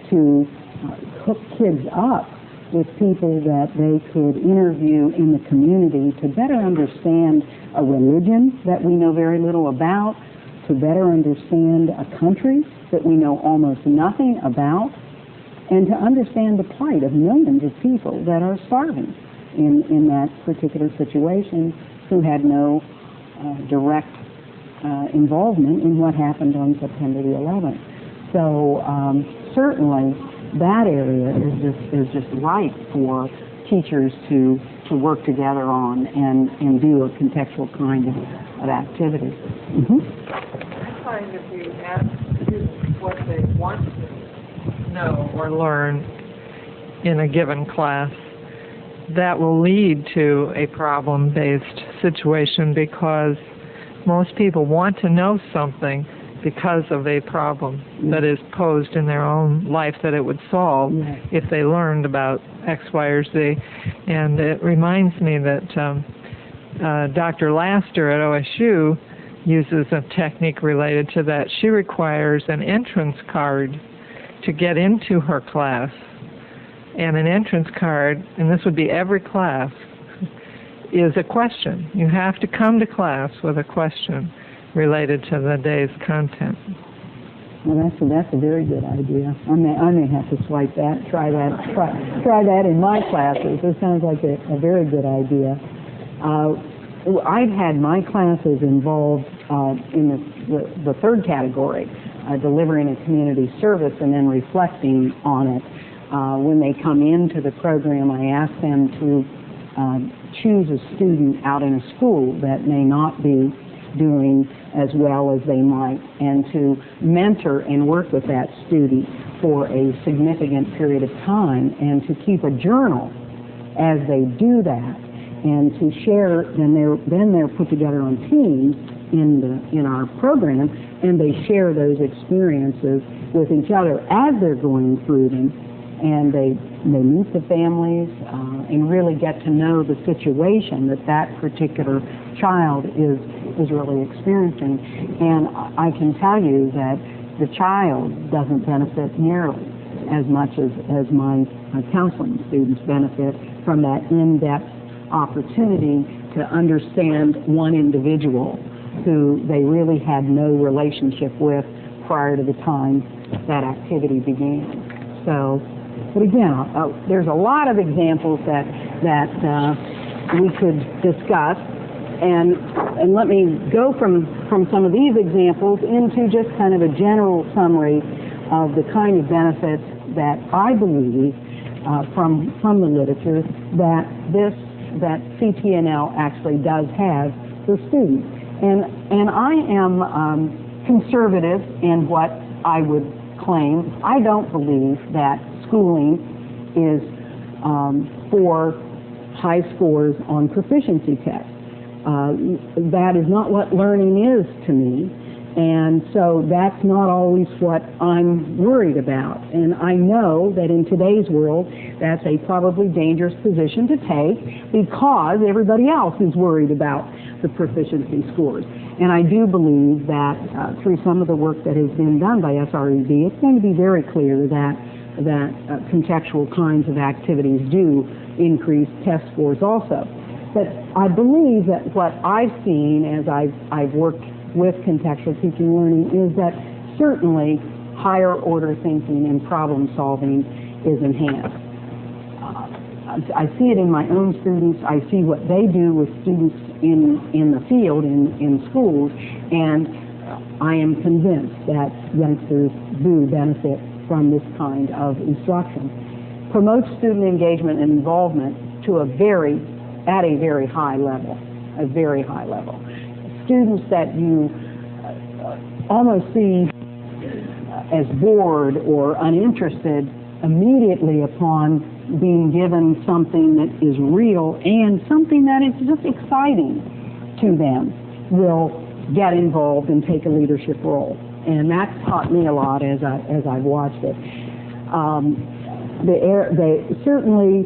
to hook kids up with people that they could interview in the community to better understand a religion that we know very little about, to better understand a country that we know almost nothing about, and to understand the plight of millions of people that are starving in that particular situation, who had no direct involvement in what happened on September the 11th. So certainly that area is just ripe for teachers to work together on and do a contextual kind of activity. I find if you ask students what they want to know or learn in a given class, that will lead to a problem-based situation, because most people want to know something because of a problem that is posed in their own life that it would solve if they learned about X, Y, or Z. And it reminds me that Dr. Laster at OSU uses a technique related to that. She requires an entrance card to get into her class. And an entrance card, and this would be every class, is a question. You have to come to class with a question related to the day's content. Well, that's a very good idea. I may have to swipe that, try that in my classes. It sounds like a very good idea. I've had my classes involved in the third category, delivering a community service and then reflecting on it. When they come into the program, I ask them to choose a student out in a school that may not be doing as well as they might, and to mentor and work with that student for a significant period of time, and to keep a journal as they do that, and to share. Then they're put together on teams in our program, and they share those experiences with each other as they're going through them. And they meet the families and really get to know the situation that particular child is really experiencing. And I can tell you that the child doesn't benefit nearly as much as my counseling students benefit from that in-depth opportunity to understand one individual who they really had no relationship with prior to the time that activity began. So. But again, there's a lot of examples that we could discuss, and let me go from some of these examples into just kind of a general summary of the kind of benefits that I believe from the literature that CCNL actually does have for students. And I am conservative in what I would claim. I don't believe that schooling is for high scores on proficiency tests. That is not what learning is to me, and so that's not always what I'm worried about. And I know that in today's world, that's a probably dangerous position to take, because everybody else is worried about the proficiency scores. And I do believe that through some of the work that has been done by SREB, it's going to be very clear that contextual kinds of activities do increase test scores also. But I believe that what I've seen as I've worked with contextual teaching learning is that certainly higher order thinking and problem solving is enhanced. I see it in my own students. I see what they do with students in the field, in schools, and I am convinced that youngsters do benefit from this kind of instruction. promotes student engagement and involvement to at a very high level, Students that you almost see as bored or uninterested immediately upon being given something that is real and something that is just exciting to them will get involved and take a leadership role. And that's taught me a lot as I've watched it. Certainly,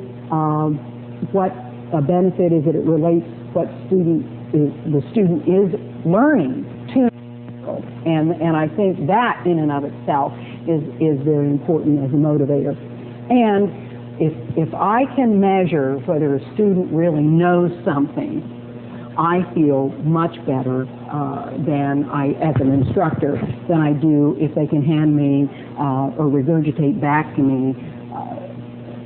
what a benefit is that it relates what the student is learning to, and I think that in and of itself is very important as a motivator. And if I can measure whether a student really knows something, I feel much better as an instructor than I do if they can hand me or regurgitate back to me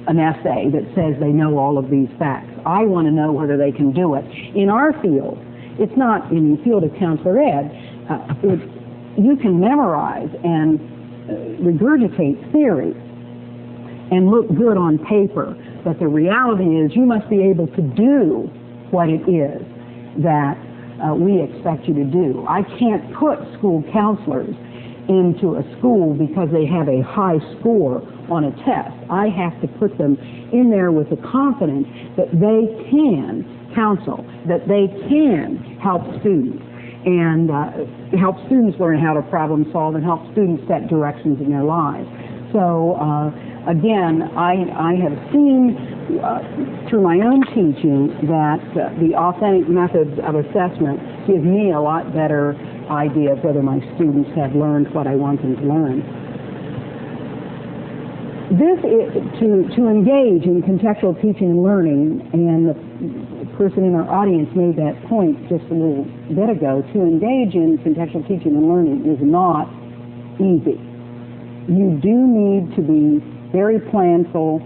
an essay that says they know all of these facts. I want to know whether they can do it. In our field, it's not in the field of counselor ed, you can memorize and regurgitate theory and look good on paper, but the reality is you must be able to do what it is that we expect you to do. I can't put school counselors into a school because they have a high score on a test. I have to put them in there with the confidence that they can counsel, that they can help students, and help students learn how to problem solve and help students set directions in their lives. So again, I have seen through my own teaching that the authentic methods of assessment give me a lot better idea of whether my students have learned what I want them to learn. This is to engage in contextual teaching and learning, and the person in our audience made that point just a little bit ago. To engage in contextual teaching and learning is not easy. You do need to be very planful,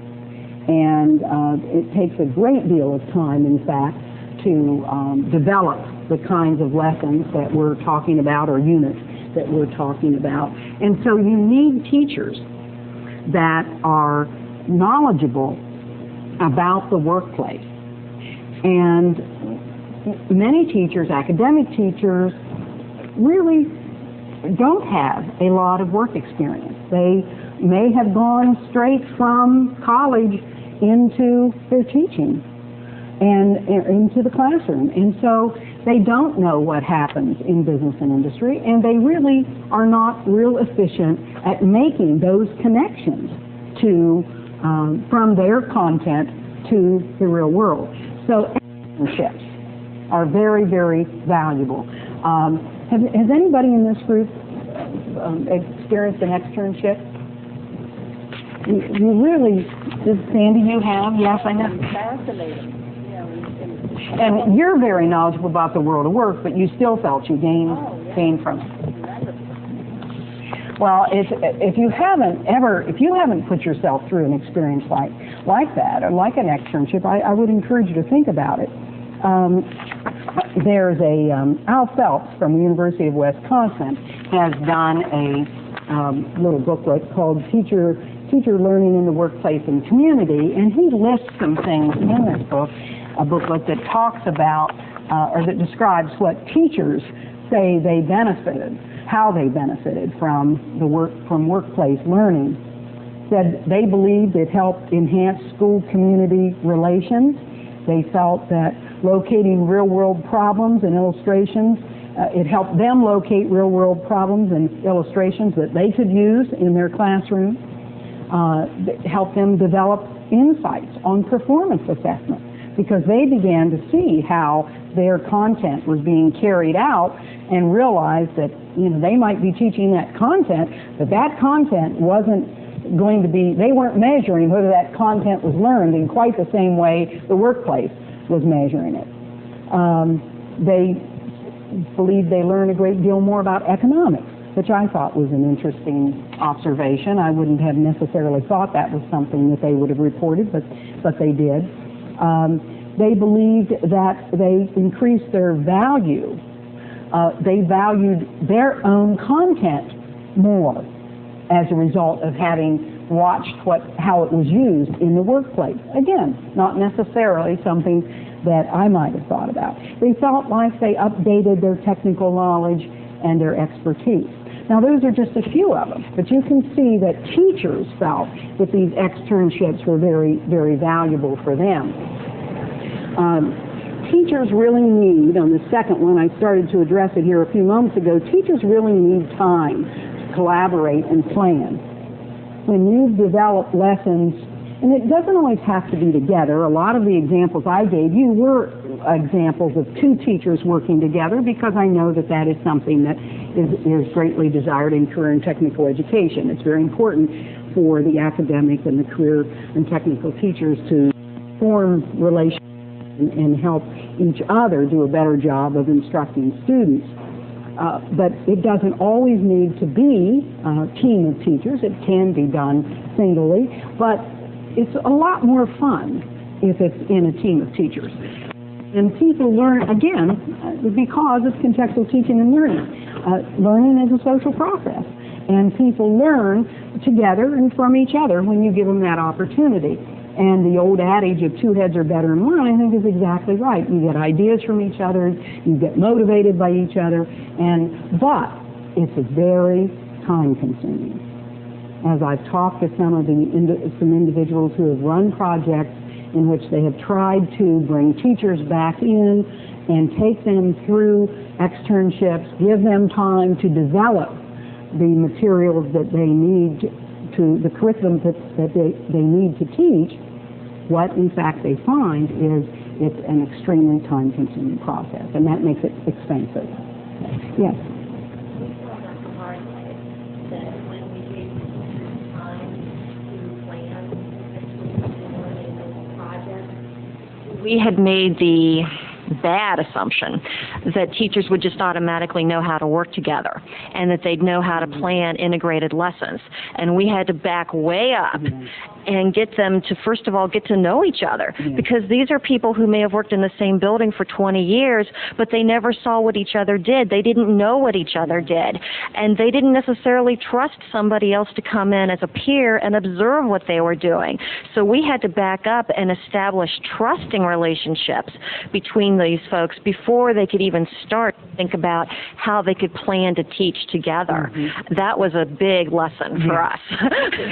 and it takes a great deal of time, in fact, to develop the kinds of lessons that we're talking about or units that we're talking about. And so you need teachers that are knowledgeable about the workplace. And many teachers, academic teachers, really don't have a lot of work experience. They may have gone straight from college into their teaching and into the classroom. And so they don't know what happens in business and industry, and they really are not real efficient at making those connections to from their content to the real world. So internships are very, very valuable. Has anybody in this group experienced an externship? You really, Sandy, you have? Yes, I know. Fascinating. And you're very knowledgeable about the world of work, but you still felt you gained from it. Well, if you haven't put yourself through an experience like that, or like an externship, I would encourage you to think about it. There's Al Phelps from the University of Wisconsin has done a little booklet called Teacher Learning in the Workplace and Community, and he lists some things in this book, a booklet that talks about or that describes what teachers say they benefited, how they benefited from workplace learning. Said they believed it helped enhance school-community relations. They felt that locating real-world problems and illustrations, it helped them locate real-world problems and illustrations that they could use in their classroom. It helped them develop insights on performance assessment, because they began to see how their content was being carried out and realized that they might be teaching that content, but that content wasn't going to be, they weren't measuring whether that content was learned in quite the same way the workplace was measuring it. They believed they learned a great deal more about economics, which I thought was an interesting observation. I wouldn't have necessarily thought that was something that they would have reported, but they did. They believed that they increased their value. They valued their own content more as a result of having watched how it was used in the workplace. Again, not necessarily something that I might have thought about. They felt like they updated their technical knowledge and their expertise. Now, those are just a few of them, but you can see that teachers felt that these externships were very, very valuable for them. Teachers really need, on the second one, I started to address it here a few moments ago, teachers really need time to collaborate and plan. When you've developed lessons, and it doesn't always have to be together. A lot of the examples I gave you were examples of two teachers working together, because I know that that is something that is greatly desired in career and technical education. It's very important for the academic and the career and technical teachers to form relationships and help each other do a better job of instructing students. But it doesn't always need to be a team of teachers. It can be done singly, but it's a lot more fun if it's in a team of teachers. And people learn, again, because it's contextual teaching and learning. Learning is a social process, and people learn together and from each other when you give them that opportunity. And the old adage of two heads are better than one, I think, is exactly right. You get ideas from each other, you get motivated by each other, but it's very time-consuming. As I've talked to some individuals who have run projects in which they have tried to bring teachers back in and take them through externships, give them time to develop the materials that they need to the curriculum that they need to teach, what in fact they find is it's an extremely time-consuming process, and that makes it expensive. Yes? We had made the bad assumption that teachers would just automatically know how to work together and that they'd know how to plan integrated lessons. And we had to back way up and get them to, first of all, get to know each other, because these are people who may have worked in the same building for 20 years, but they never saw what each other did. They didn't know what each other did, and they didn't necessarily trust somebody else to come in as a peer and observe what they were doing. So we had to back up and establish trusting relationships between these folks before they could even start to think about how they could plan to teach together. That was a big lesson for us.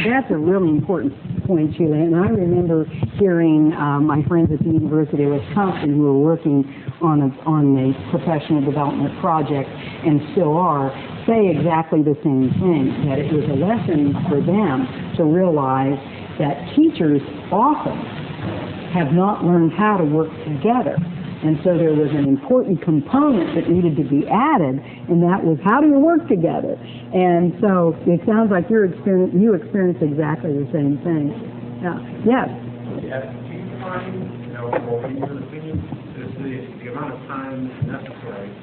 That's a really important point, Sheila, and I remember hearing my friends at the University of Wisconsin who were working on a professional development project, and still are, say exactly the same thing, that it was a lesson for them to realize that teachers often have not learned how to work together. And so there was an important component that needed to be added, and that was, how do you work together? And so it sounds like you experience exactly the same thing. Yes? Yes. Do you find, or in your opinion, is the amount of time necessary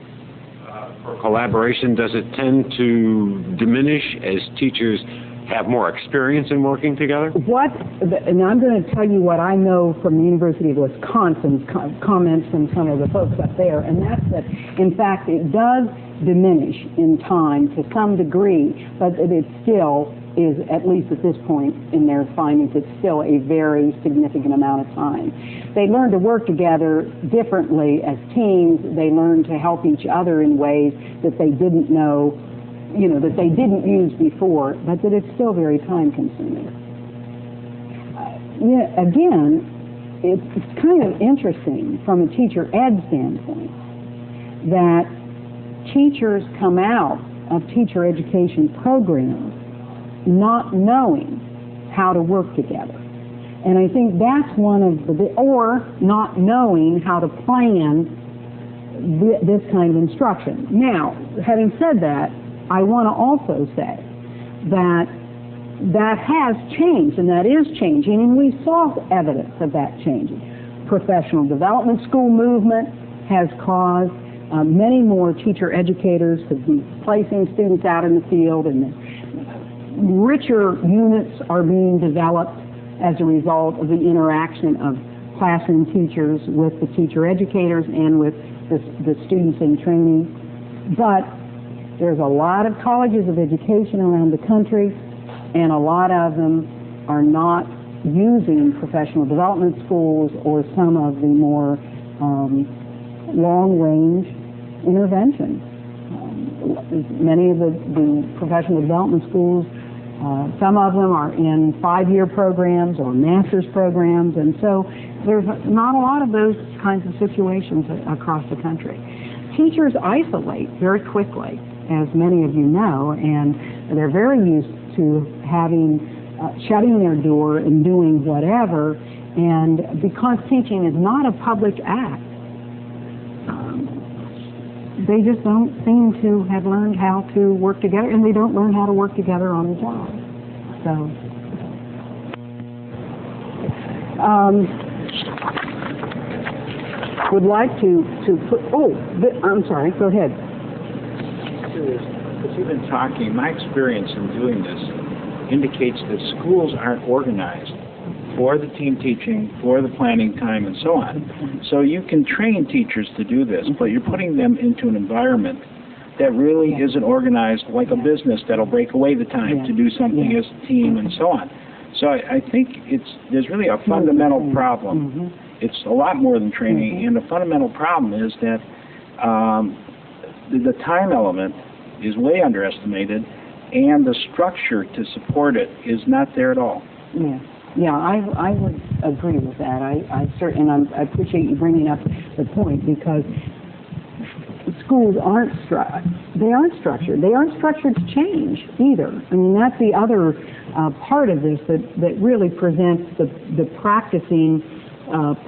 for collaboration, does it tend to diminish as teachers have more experience in working together? And I'm going to tell you what I know from the University of Wisconsin's comments from some of the folks up there, and that's that, in fact, it does diminish in time to some degree, but it still is, at least at this point in their findings, it's still a very significant amount of time. They learn to work together differently as teams. They learn to help each other in ways that they didn't know, that they didn't use before, but that it's still very time-consuming. Again, it's kind of interesting from a teacher ed standpoint that teachers come out of teacher education programs not knowing how to work together. And I think that's one of or not knowing how to plan this kind of instruction. Now, having said that, I want to also say that has changed, and that is changing, and we saw evidence of that changing. Professional development school movement has caused many more teacher educators to be placing students out in the field, and richer units are being developed as a result of the interaction of classroom teachers with the teacher educators and with the students in training. But there's a lot of colleges of education around the country, and a lot of them are not using professional development schools or some of the more long-range interventions. Many of the professional development schools, some of them are in 5-year programs or master's programs, and so there's not a lot of those kinds of situations across the country. Teachers isolate very quickly, as many of you know, and they're very used to having shutting their door and doing whatever, and because teaching is not a public act, they just don't seem to have learned how to work together, and they don't learn how to work together on the job. So, would like to put, I'm sorry, go ahead. As you've been talking, my experience in doing this indicates that schools aren't organized for the team teaching, for the planning time, and so on. So you can train teachers to do this, but you're putting them into an environment that really isn't organized like a business that'll break away the time to do something as a team and so on. So I think there's really a fundamental problem. It's a lot more than training, and the fundamental problem is that the time element is way underestimated, and the structure to support it is not there at all. Yeah, I would agree with that. I appreciate you bringing up the point, because schools aren't structured. They aren't structured to change either. I mean, that's the other part of this that really presents the practicing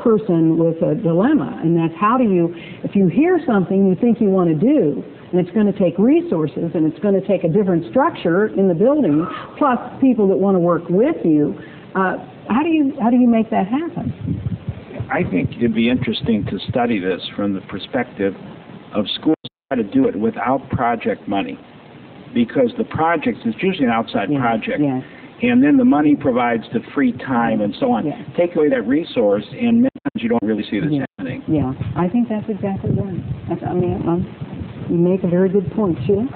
person with a dilemma, and that's how do you, if you hear something you think you want to do, and it's going to take resources, and it's going to take a different structure in the building, plus people that want to work with you. How do you make that happen? I think it'd be interesting to study this from the perspective of schools try to do it without project money, because the project is usually an outside project, and then the money provides the free time and so on. Take away that resource, and many times you don't really see this happening. Yeah, I think that's exactly right. You make a very good point, Sheila.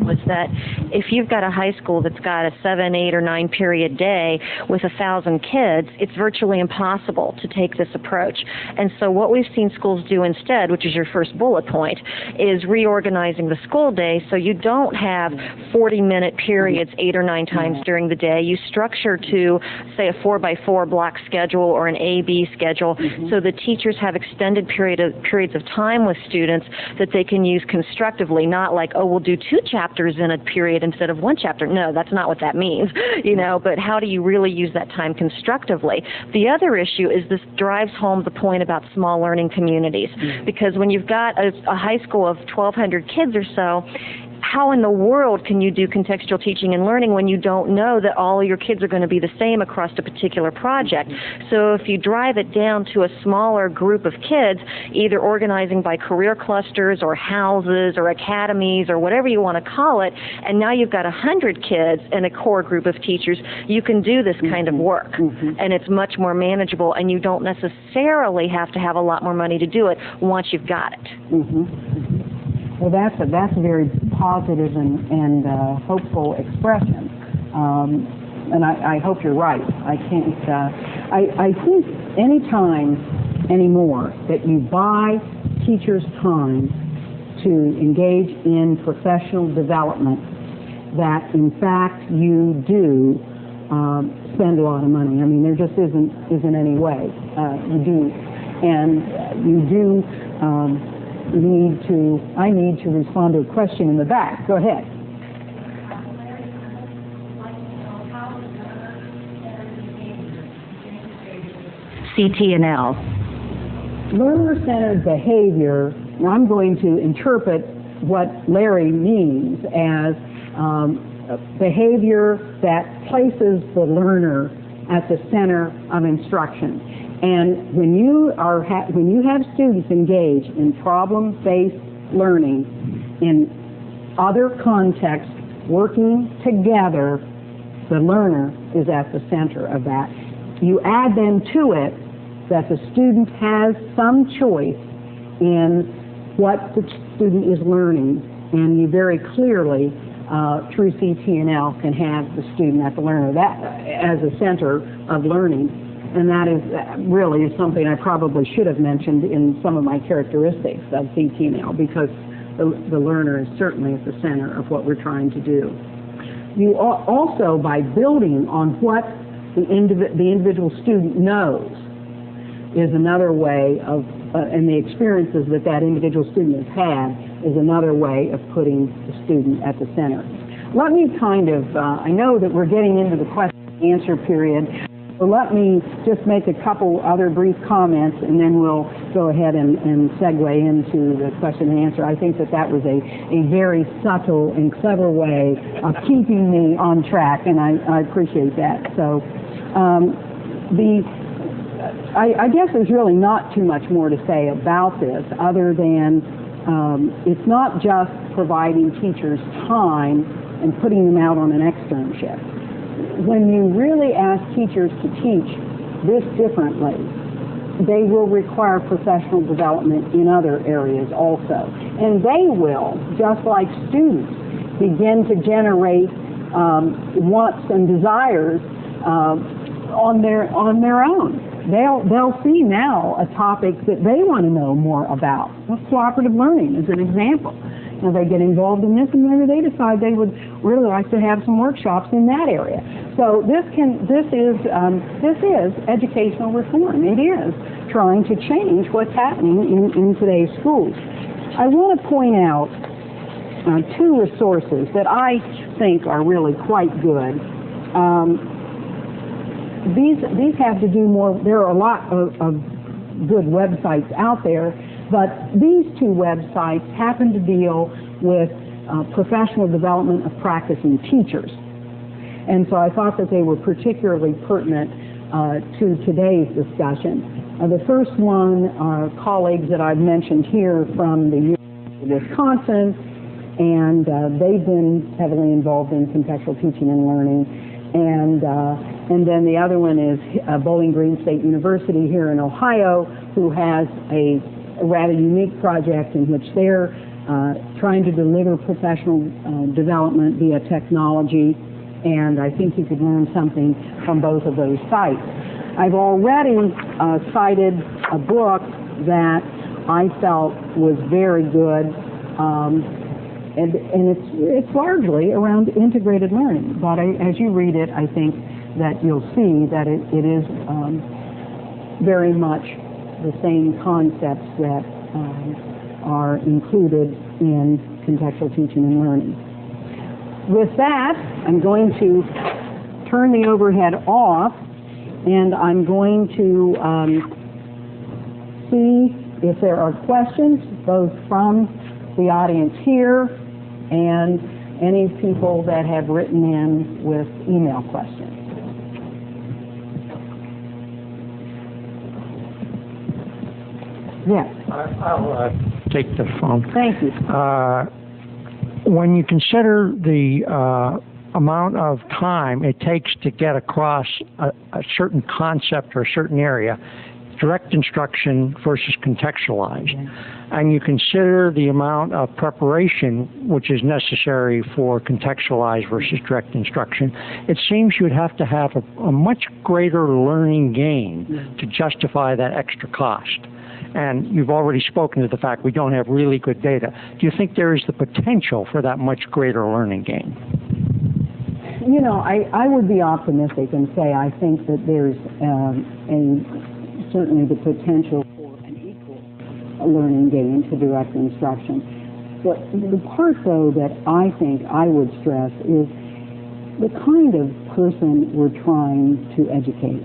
Was that if you've got a high school that's got a 7, 8, or 9 period day with 1,000 kids, it's virtually impossible to take this approach. And so what we've seen schools do instead, which is your first bullet point, is reorganizing the school day so you don't have 40-minute periods 8 or 9 times during the day. You structure to, say, a 4x4 block schedule or an A-B schedule, so the teachers have extended periods of time with students that they can use constructively, not like, oh, we'll do 2 chapters in a period instead of 1 chapter. No, that's not what that means, but how do you really use that time constructively? The other issue is this drives home the point about small learning communities, because when you've got a high school of 1,200 kids or so, how in the world can you do contextual teaching and learning when you don't know that all of your kids are going to be the same across a particular project? So if you drive it down to a smaller group of kids, either organizing by career clusters or houses or academies or whatever you want to call it, and now you've got 100 kids and a core group of teachers, you can do this kind of work. And it's much more manageable, and you don't necessarily have to have a lot more money to do it once you've got it. Well, that's a very positive and hopeful expression, and I hope you're right. I think any time anymore that you buy teachers time to engage in professional development, that in fact you do spend a lot of money. I mean, there just isn't any way. You do, and you do. I need to respond to a question in the back. Go ahead. CCNL. Learner-centered behavior, I'm going to interpret what Larry means as behavior that places the learner at the center of instruction. And when you have students engage in problem-based learning in other contexts, working together, the learner is at the center of that. You add then to it that the student has some choice in what the student is learning, and you very clearly through CCNL can have the student at the learner that as a center of learning. And that is really something I probably should have mentioned in some of my characteristics of CCNL, because the learner is certainly at the center of what we're trying to do. You also, by building on what the individual student knows, is another way of, and the experiences that individual student has had, is another way of putting the student at the center. Let me I know that we're getting into the question and answer period, so let me just make a couple other brief comments, and then we'll go ahead and segue into the question and answer. I think that was a very subtle and clever way of keeping me on track, and I appreciate that. So I guess there's really not too much more to say about this, other than it's not just providing teachers time and putting them out on an externship. When you really ask teachers to teach this differently, they will require professional development in other areas also. And they will, just like students, begin to generate wants and desires on their own. They'll see now a topic that they want to know more about. Well, cooperative learning is an example. You know, they get involved in this, and maybe they decide they would really like to have some workshops in that area. So this is educational reform. It is trying to change what's happening in today's schools. I want to point out two resources that I think are really quite good. These have to do more. There are a lot of good websites out there, but these two websites happen to deal with professional development of practicing teachers. And so I thought that they were particularly pertinent to today's discussion. The first one are colleagues that I've mentioned here from the University of Wisconsin, and they've been heavily involved in contextual teaching and learning. And then the other one is Bowling Green State University here in Ohio, who has a rather unique project in which they're trying to deliver professional development via technology, and I think you could learn something from both of those sites. I've already cited a book that I felt was very good, and it's largely around integrated learning, but as you read it, I think that you'll see that it is very much the same concepts that are included in contextual teaching and learning. With that, I'm going to turn the overhead off, and I'm going to see if there are questions, both from the audience here and any people that have written in with email questions. Yes. I'll take the phone. Thank you. When you consider the amount of time it takes to get across a certain concept or a certain area, direct instruction versus contextualized, and you consider the amount of preparation which is necessary for contextualized versus direct instruction, it seems you would have to have a much greater learning gain to justify that extra cost. And you've already spoken to the fact we don't have really good data. Do you think there is the potential for that much greater learning gain? You know, I would be optimistic and say I think that there's certainly the potential for an equal learning gain to direct instruction. But the part, though, that I think I would stress is the kind of person we're trying to educate.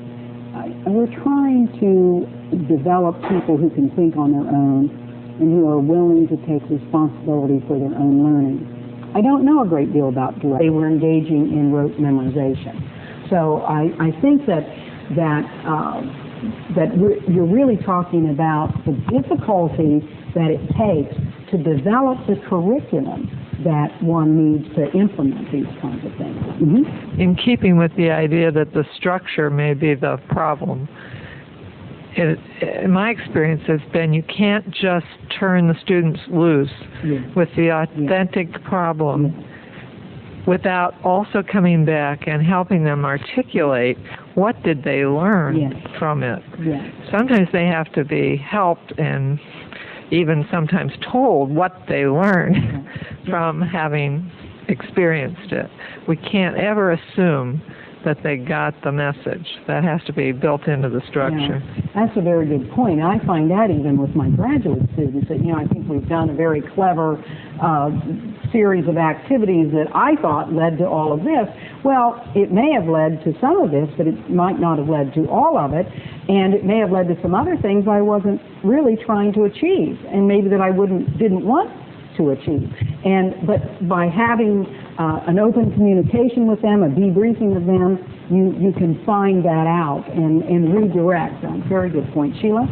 We're trying to develop people who can think on their own and who are willing to take responsibility for their own learning. I don't know a great deal about direct. They were engaging in rote memorization. So I think that you're really talking about the difficulty that it takes to develop the curriculum that one needs to implement these kinds of things. Mm-hmm. In keeping with the idea that the structure may be the problem, my experience has been you can't just turn the students loose with the authentic problem. without also coming back and helping them articulate what did they learn from it. Yes. Sometimes they have to be helped and even sometimes told what they learned from having experienced it. We can't ever assume that they got the message. That has to be built into the structure. Yeah, that's a very good point. I find that even with my graduate students, that, I think we've done a very clever series of activities that I thought led to all of this. Well, it may have led to some of this, but it might not have led to all of it, and it may have led to some other things I wasn't really trying to achieve, and maybe that I didn't want to achieve. But by having an open communication with them, a debriefing of them, you can find that out and redirect them. Very good point. Sheila?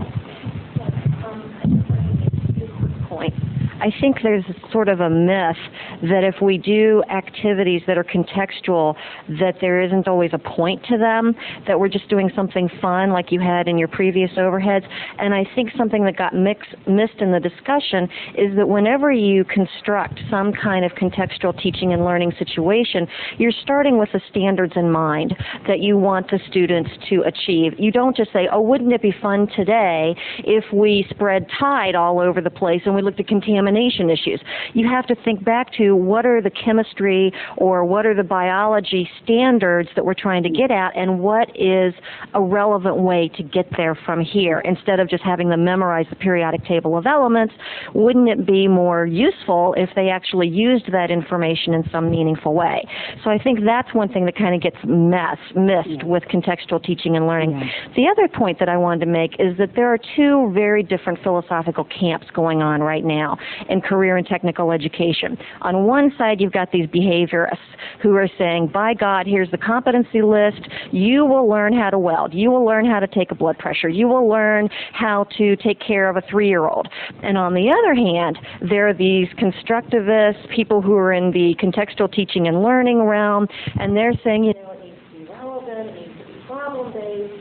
Point. I think there's sort of a myth that if we do activities that are contextual, that there isn't always a point to them, that we're just doing something fun like you had in your previous overheads. And I think something that got missed in the discussion is that whenever you construct some kind of contextual teaching and learning situation, you're starting with the standards in mind that you want the students to achieve. You don't just say, oh, wouldn't it be fun today if we spread Tide all over the place and we looked at contamination issues. You have to think back to what are the chemistry or what are the biology standards that we're trying to get at, and what is a relevant way to get there from here. Instead of just having them memorize the periodic table of elements, wouldn't it be more useful if they actually used that information in some meaningful way? So I think that's one thing that kind of gets missed with contextual teaching and learning. The other point that I wanted to make is that there are two very different philosophical camps going on right now in career and technical education. On one side, you've got these behaviorists who are saying, by God, here's the competency list. You will learn how to weld. You will learn how to take a blood pressure. You will learn how to take care of a 3-year-old. And on the other hand, there are these constructivists, people who are in the contextual teaching and learning realm, and they're saying, it needs to be relevant, it needs to be problem-based.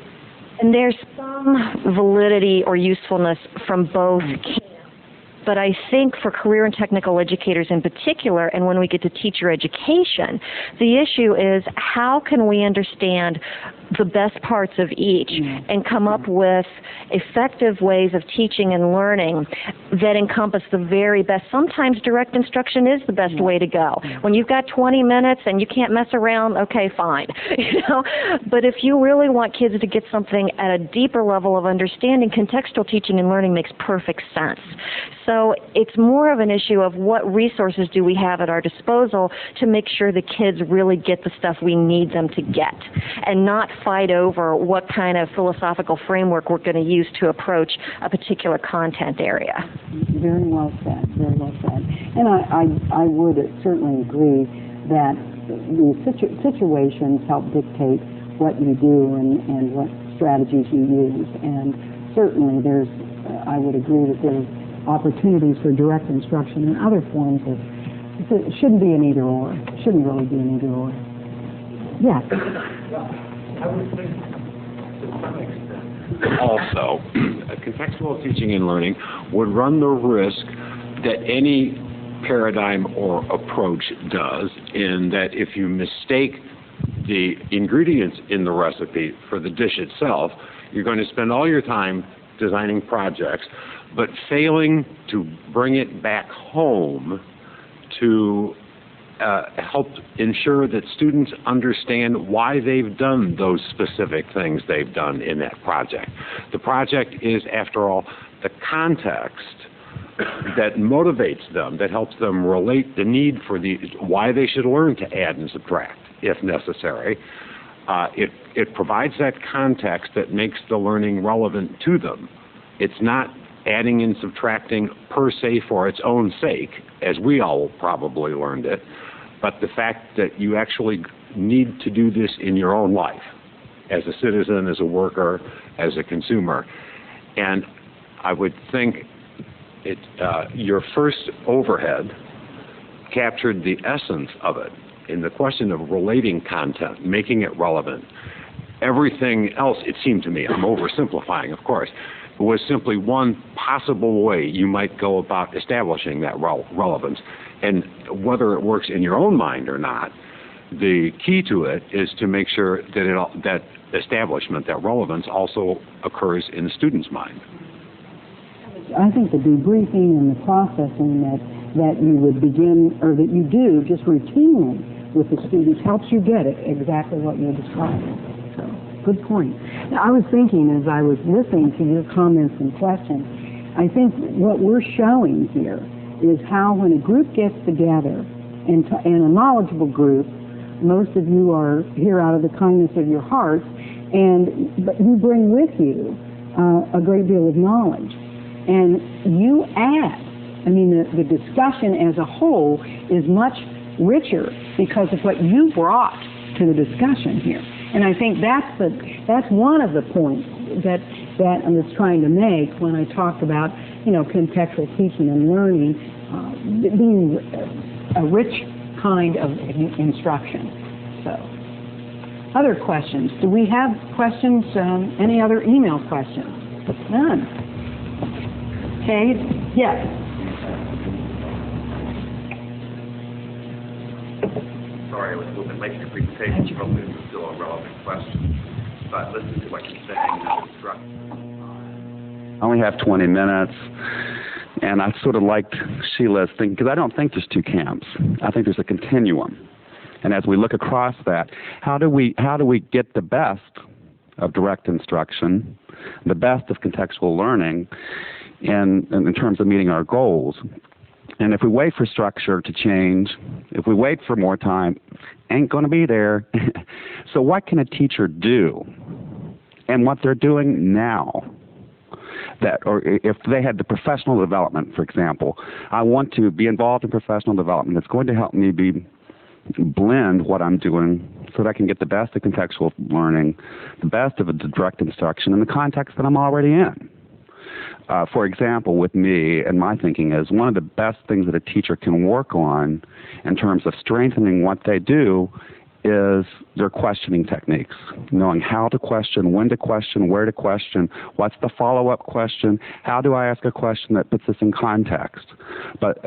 And there's some validity or usefulness from both camps. But I think for career and technical educators in particular, and when we get to teacher education, the issue is how can we understand the best parts of each and come up with effective ways of teaching and learning that encompass the very best. Sometimes direct instruction is the best way to go. When you've got 20 minutes and you can't mess around, okay, fine. But if you really want kids to get something at a deeper level of understanding, contextual teaching and learning makes perfect sense. So it's more of an issue of what resources do we have at our disposal to make sure the kids really get the stuff we need them to get, and not fight over what kind of philosophical framework we're going to use to approach a particular content area. Very well said, very well said. And I would certainly agree that the situations help dictate what you do and what strategies you use. And certainly I would agree that there's opportunities for direct instruction and other forms of, it shouldn't be an either or. It shouldn't really be an either or. Yes. I would think to some extent also contextual teaching and learning would run the risk that any paradigm or approach does, in that if you mistake the ingredients in the recipe for the dish itself, you're going to spend all your time designing projects, but failing to bring it back home to help ensure that students understand why they've done those specific things they've done in that project. The project is, after all, the context that motivates them, that helps them relate the need for why they should learn to add and subtract, if necessary. It provides that context that makes the learning relevant to them. It's not adding and subtracting per se for its own sake, as we all probably learned it, but the fact that you actually need to do this in your own life, as a citizen, as a worker, as a consumer. And I would think your first overhead captured the essence of it in the question of relating content, making it relevant. Everything else, it seemed to me, I'm oversimplifying, of course, was simply one possible way you might go about establishing that relevance. And whether it works in your own mind or not, the key to it is to make sure that that establishment, that relevance, also occurs in the student's mind. I think the debriefing and the processing that you would begin, or that you do just routinely with the students, helps you get it exactly what you're describing. So, good point. Now, I was thinking as I was listening to your comments and questions, I think what we're showing here is how when a group gets together, and a knowledgeable group, most of you are here out of the kindness of your hearts, but you bring with you a great deal of knowledge. And you add, the discussion as a whole is much richer because of what you brought to the discussion here. And I think that's one of the points that I was trying to make when I talked about, contextual teaching and learning being a rich kind of instruction. So, other questions? Do we have questions? Any other email questions? None. Okay. Yes. Sorry, I was a little bit late in your presentation. Probably this is still a relevant question. But listening to what you're saying, I only have 20 minutes, and I sort of liked Sheila's thing, because I don't think there's two camps. I think there's a continuum. And as we look across that, how do we get the best of direct instruction, the best of contextual learning, in terms of meeting our goals? And if we wait for structure to change, if we wait for more time, ain't going to be there. So what can a teacher do? And what they're doing now, or if they had the professional development, for example, I want to be involved in professional development. It's going to help me blend what I'm doing so that I can get the best of contextual learning, the best of a direct instruction in the context that I'm already in. For example, with me, and my thinking is one of the best things that a teacher can work on in terms of strengthening what they do is their questioning techniques, knowing how to question, when to question, where to question, what's the follow-up question, how do I ask a question that puts this in context. But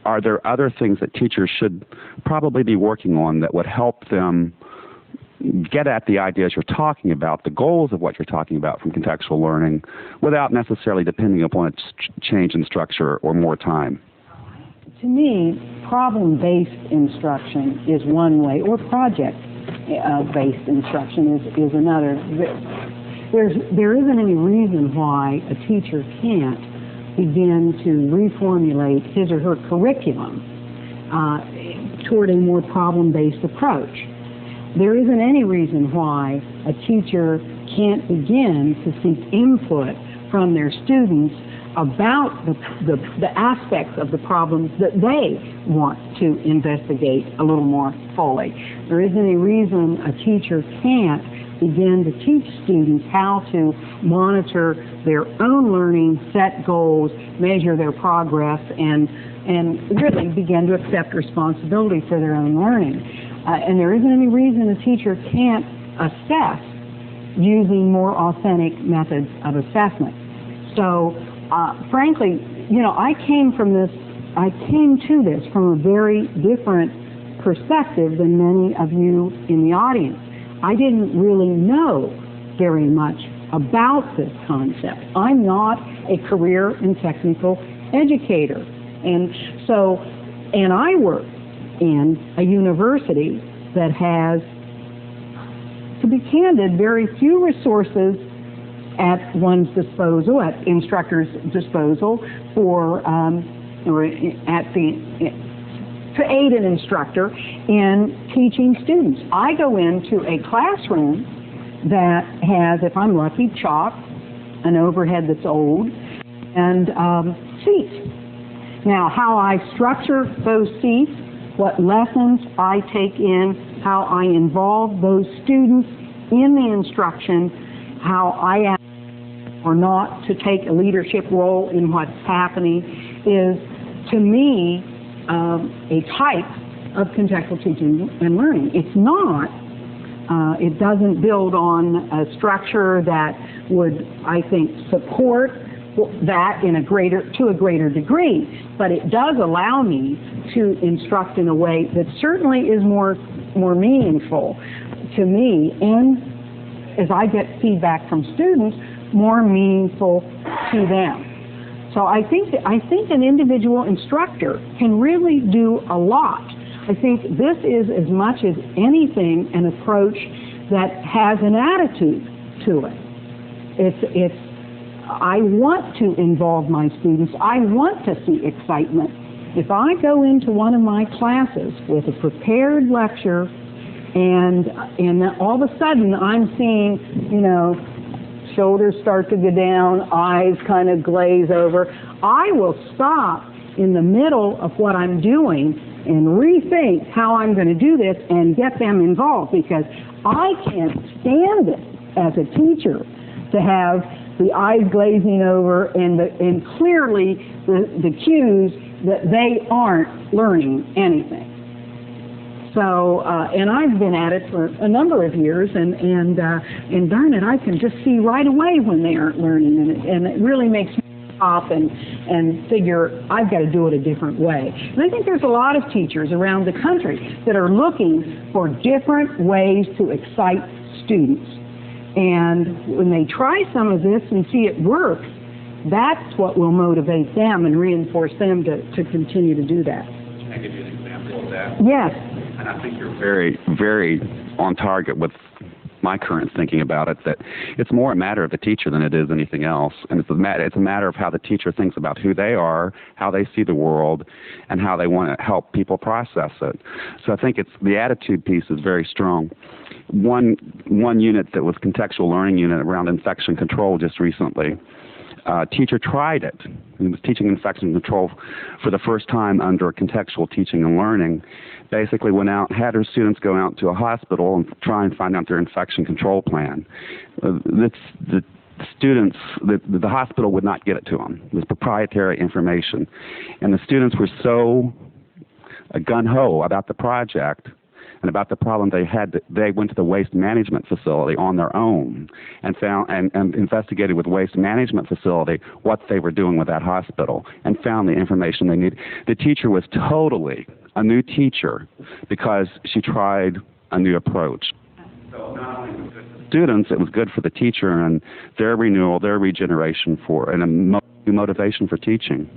are there other things that teachers should probably be working on that would help them get at the ideas you're talking about, the goals of what you're talking about from contextual learning, without necessarily depending upon a change in structure or more time? To me, problem-based instruction is one way, or project-based instruction is another. There isn't any reason why a teacher can't begin to reformulate his or her curriculum toward a more problem-based approach. There isn't any reason why a teacher can't begin to seek input from their students about the aspects of the problems that they want to investigate a little more fully. There isn't any reason a teacher can't begin to teach students how to monitor their own learning, set goals, measure their progress, and really begin to accept responsibility for their own learning. And there isn't any reason a teacher can't assess using more authentic methods of assessment. So, frankly, I came to this from a very different perspective than many of you in the audience. I didn't really know very much about this concept. I'm not a career and technical educator. And I work in a university that has, to be candid, very few resources at one's disposal, at instructors' disposal, to aid an instructor in teaching students. I go into a classroom that has, if I'm lucky, chalk, an overhead that's old, and seats. Now, how I structure those seats, what lessons I take in, how I involve those students in the instruction, how I ask or not to take a leadership role in what's happening is, to me, a type of contextual teaching and learning. It's not It doesn't build on a structure that would, I think, support that to a greater degree, but it does allow me to instruct in a way that certainly is more meaningful to me, and as I get feedback from students, more meaningful to them. So I think an individual instructor can really do a lot. I think this is, as much as anything, an approach that has an attitude to it. I want to involve my students. I want to see excitement. If I go into one of my classes with a prepared lecture and all of a sudden I'm seeing, shoulders start to go down, eyes kind of glaze over, I will stop in the middle of what I'm doing and rethink how I'm going to do this and get them involved, because I can't stand it as a teacher to have the eyes glazing over and clearly the cues that they aren't learning anything. So, and I've been at it for a number of years, and darn it, I can just see right away when they aren't learning, and it really makes me stop and figure I've got to do it a different way. And I think there's a lot of teachers around the country that are looking for different ways to excite students. And when they try some of this and see it work, that's what will motivate them and reinforce them to continue to do that. Can I give you an example of that? Yes. And I think you're very, very on target with my current thinking about it, that it's more a matter of the teacher than it is anything else. And it's a matter of how the teacher thinks about who they are, how they see the world, and how they want to help people process it. So I think the attitude piece is very strong. One unit that was contextual learning unit around infection control just recently, teacher tried it. He was teaching infection control for the first time under contextual teaching and learning. Basically went out, had her students go out to a hospital and try and find out their infection control plan. The hospital would not get it to them. It was proprietary information. And the students were so gung-ho about the project and about the problem they had, they went to the waste management facility on their own and found and investigated with waste management facility what they were doing with that hospital and found the information they needed. The teacher was totally a new teacher because she tried a new approach. So not only was it good for the students, it was good for the teacher and their renewal, their regeneration and a motivation for teaching.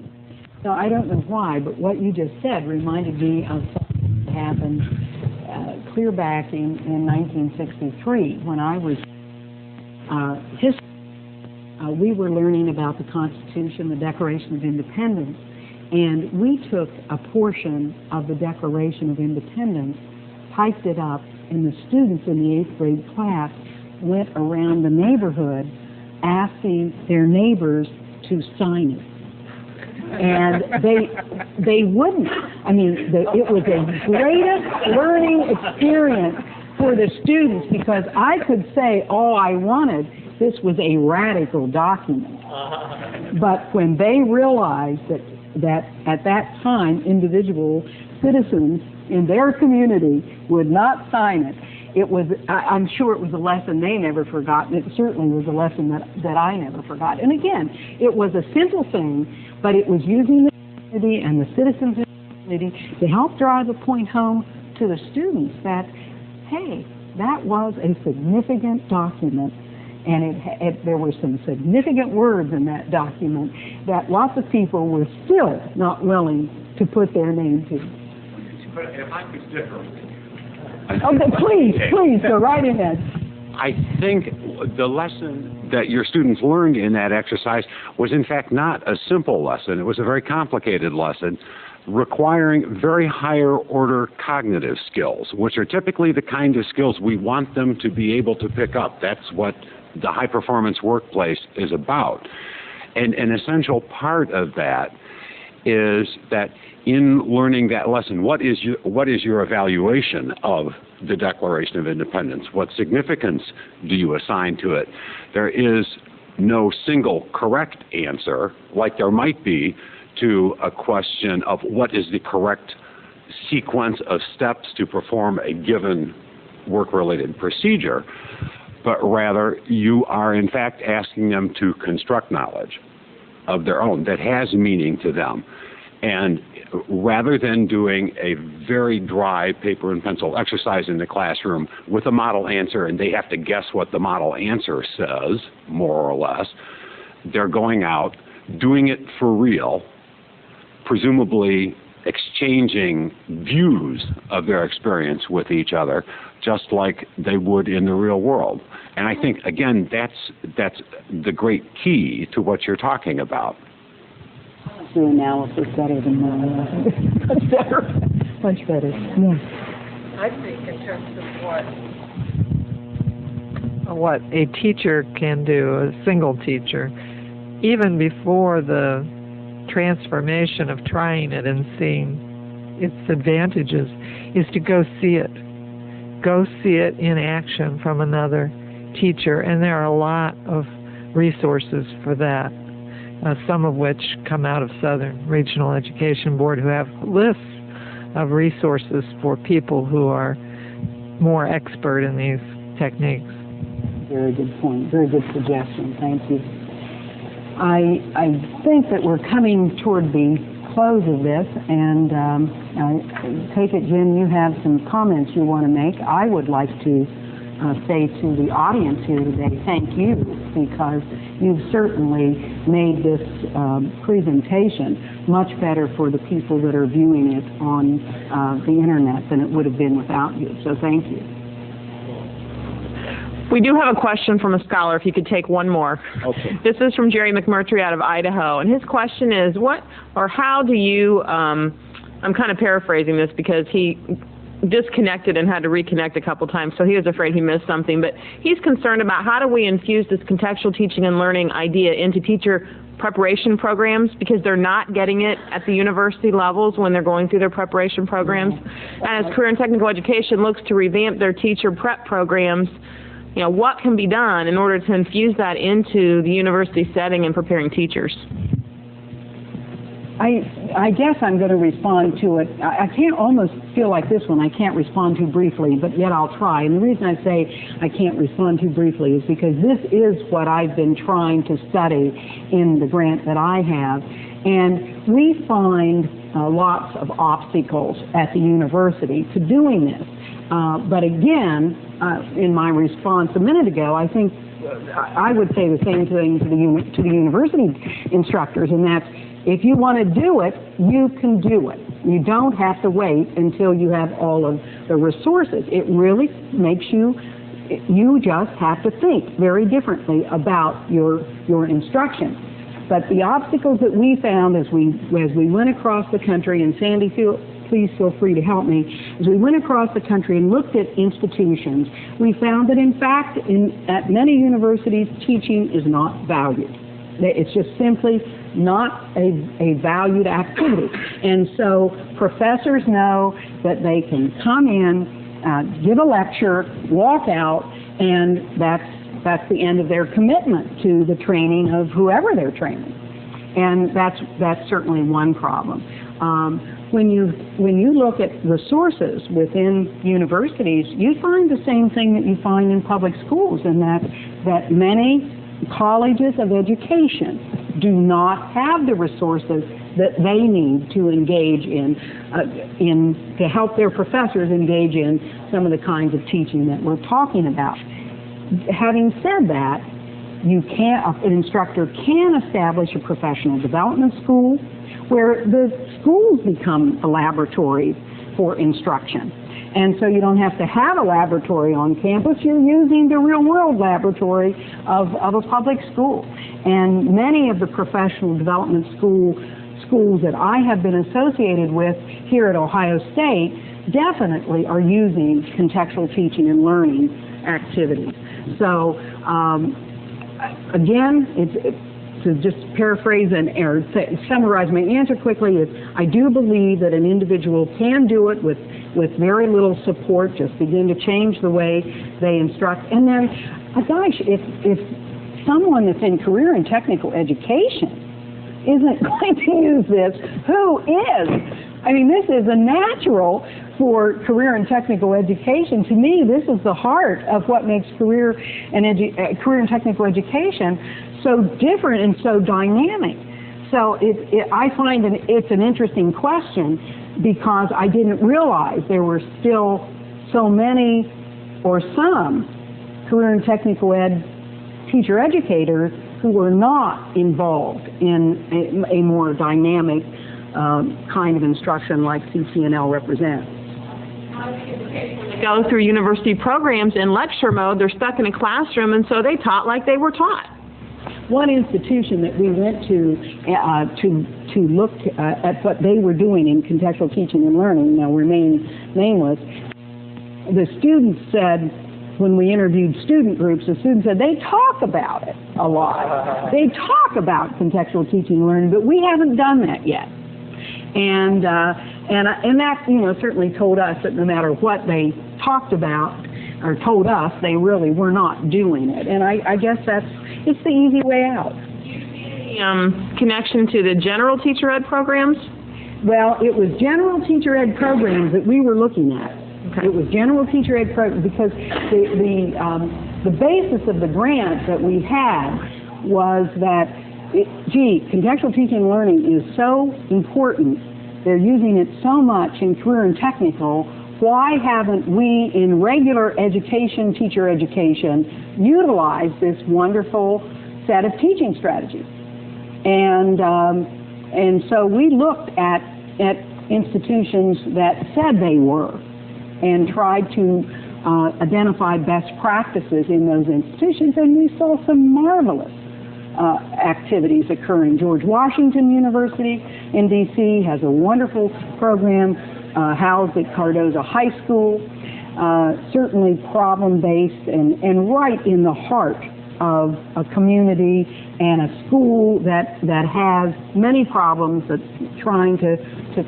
So I don't know why, but what you just said reminded me of something that happened clear back in 1963 when I was history. We were learning about the Constitution, the Declaration of Independence, and we took a portion of the Declaration of Independence, typed it up, and the students in the 8th grade class went around the neighborhood asking their neighbors to sign it. And they wouldn't. I mean, it was the greatest learning experience for the students because I could say all I wanted. This was a radical document. But when they realized that at that time individual citizens in their community would not sign it, I'm sure it was a lesson they never forgot, and it certainly was a lesson that I never forgot. And again, it was a simple thing, but it was using the community and the citizens in the community to help drive a point home to the students that, hey, that was a significant document, and there were some significant words in that document that lots of people were still not willing to put their name to. But if I could differ. Okay, please, go right ahead. I think the lesson that your students learned in that exercise was in fact not a simple lesson. It was a very complicated lesson requiring very higher order cognitive skills, which are typically the kind of skills we want them to be able to pick up. That's what the high performance workplace is about. And an essential part of that is that in learning that lesson, what is your evaluation of the Declaration of Independence? What significance do you assign to it? There is no single correct answer, like there might be to a question of what is the correct sequence of steps to perform a given work-related procedure, but rather you are in fact asking them to construct knowledge of their own that has meaning to them. And rather than doing a very dry paper and pencil exercise in the classroom with a model answer and they have to guess what the model answer says, more or less, they're going out, doing it for real, presumably exchanging views of their experience with each other, just like they would in the real world. And I think, again, that's the great key to what you're talking about. Do analysis better than that. Much better. Much better. Yeah. I think in terms of what a teacher can do, a single teacher, even before the transformation of trying it and seeing its advantages, is to go see it. Go see it in action from another teacher, and there are a lot of resources for that, some of which come out of Southern Regional Education Board, who have lists of resources for people who are more expert in these techniques. Very good point. Very good suggestion. Thank you. I think that we're coming toward the close of this, and I take it, Jim, you have some comments you want to make. I would like to say to the audience here today, thank you, because you've certainly made this presentation much better for the people that are viewing it on the internet than it would have been without you. So thank you. We do have a question from a scholar, if you could take one more. Okay. This is from Jerry McMurtry out of Idaho, and his question is, what or how do you, I'm kind of paraphrasing this because he disconnected and had to reconnect a couple times, so he was afraid he missed something, but he's concerned about how do we infuse this contextual teaching and learning idea into teacher preparation programs, because they're not getting it at the university levels when they're going through their preparation programs. And as Career and Technical Education looks to revamp their teacher prep programs, you know, what can be done in order to infuse that into the university setting and preparing teachers? I guess I'm going to respond to it. I can't almost feel like this one I can't respond to briefly, but yet I'll try. And the reason I say I can't respond too briefly is because this is what I've been trying to study in the grant that I have. And we find lots of obstacles at the university to doing this. But again, in my response a minute ago, I think I would say the same thing to the university instructors, and that's, if you want to do it, you can do it. You don't have to wait until you have all of the resources. It really makes you just have to think very differently about your instruction. But the obstacles that we found as we went across the country, and Sandy, please feel free to help me, as we went across the country and looked at institutions, we found that in fact at many universities teaching is not valued. It's just simply not a valued activity. And so professors know that they can come in, give a lecture, walk out, and that's the end of their commitment to the training of whoever they're training. And that's certainly one problem. When you look at resources within universities, you find the same thing that you find in public schools, and that many colleges of education do not have the resources that they need to engage to help their professors engage in some of the kinds of teaching that we're talking about. Having said that, an instructor can establish a professional development school where the schools become a laboratory for instruction. And so you don't have to have a laboratory on campus. You're using the real-world laboratory of a public school. And many of the professional development schools that I have been associated with here at Ohio State definitely are using contextual teaching and learning activities. So, again, to just paraphrase or summarize my answer quickly, is I do believe that an individual can do it with very little support, just begin to change the way they instruct. And then, gosh, if someone that's in career and technical education isn't going to use this, who is? I mean, this is a natural for career and technical education, to me, this is the heart of what makes career and technical education so different and so dynamic. So I find it's an interesting question because I didn't realize there were still so many or some career and technical ed teacher educators who were not involved in a more dynamic kind of instruction like CCNL represents. Go through university programs in lecture mode, they're stuck in a classroom, and so they taught like they were taught. One institution that we went to look at what they were doing in contextual teaching and learning, now remain nameless, the students said, when we interviewed student groups, the students said they talk about it a lot. They talk about contextual teaching and learning, but we haven't done that yet. And that, you know, certainly told us that no matter what they talked about or told us, they really were not doing it. And I guess it's the easy way out. Connection to the general teacher ed programs? Well, it was general teacher ed programs that we were looking at. Okay. It was general teacher ed programs because the basis of the grant that we had was that, contextual teaching and learning is so important. They're using it so much in career and technical. Why haven't we, in regular education, teacher education, utilized this wonderful set of teaching strategies? And so we looked at institutions that said they were, and tried to identify best practices in those institutions, and we saw some marvelous activities occurring. George Washington University in D.C. has a wonderful program housed at Cardozo High School, certainly problem-based and right in the heart of a community and a school that has many problems that's trying to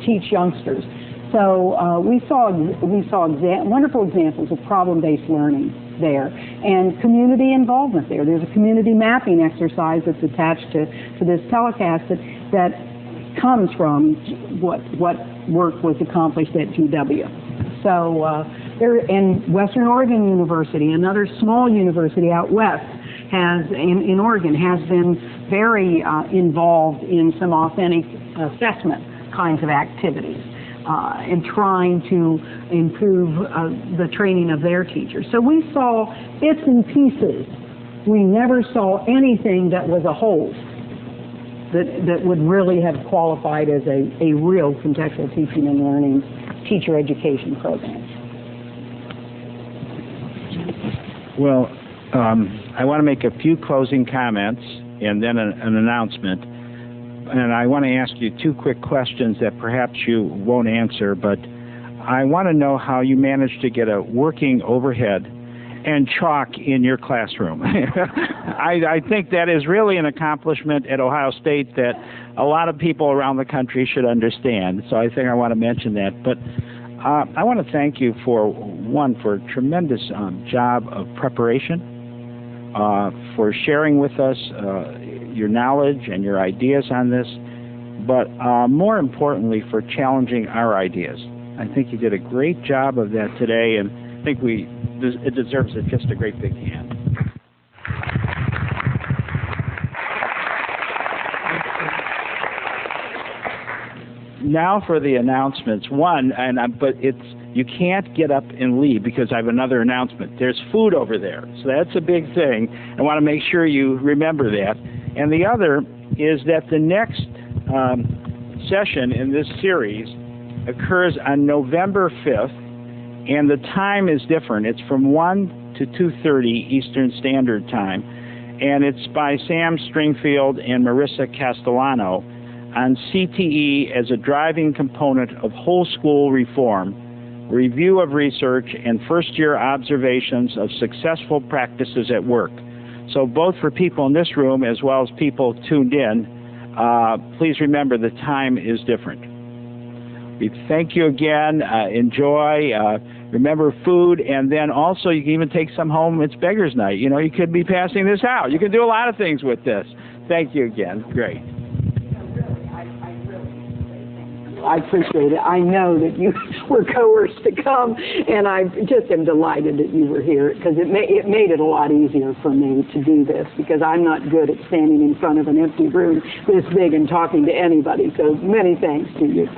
teach youngsters. So we saw wonderful examples of problem-based learning there and community involvement there. There's a community mapping exercise that's attached to this telecast that comes from what work was accomplished at GW. So and Western Oregon University, another small university out west, in Oregon, has been very involved in some authentic assessment kinds of activities. And trying to improve the training of their teachers. So we saw bits and pieces. We never saw anything that was a whole that would really have qualified as a real contextual teaching and learning teacher education program. Well, I want to make a few closing comments and then an announcement. And I want to ask you two quick questions that perhaps you won't answer, but I want to know how you managed to get a working overhead and chalk in your classroom. I think that is really an accomplishment at Ohio State that a lot of people around the country should understand. So I think I want to mention that. But I want to thank you for a tremendous job of preparation, for sharing with us your knowledge and your ideas on this, but more importantly, for challenging our ideas. I think you did a great job of that today, and I think it deserves just a great big hand. Now for the announcements. One, you can't get up and leave because I have another announcement. There's food over there, so that's a big thing. I want to make sure you remember that. And the other is that the next session in this series occurs on November 5th, and the time is different. It's from 1 to 2:30 Eastern Standard Time, and it's by Sam Stringfield and Marissa Castellano on CTE as a driving component of whole school reform, review of research, and first-year observations of successful practices at work. So both for people in this room as well as people tuned in, please remember the time is different. We thank you again. Enjoy. Remember food, and then also you can even take some home. It's Beggar's Night. You know, you could be passing this out. You can do a lot of things with this. Thank you again. Great. I appreciate it. I know that you were coerced to come, and I just am delighted that you were here, because it made it a lot easier for me to do this, because I'm not good at standing in front of an empty room this big and talking to anybody. So many thanks to you.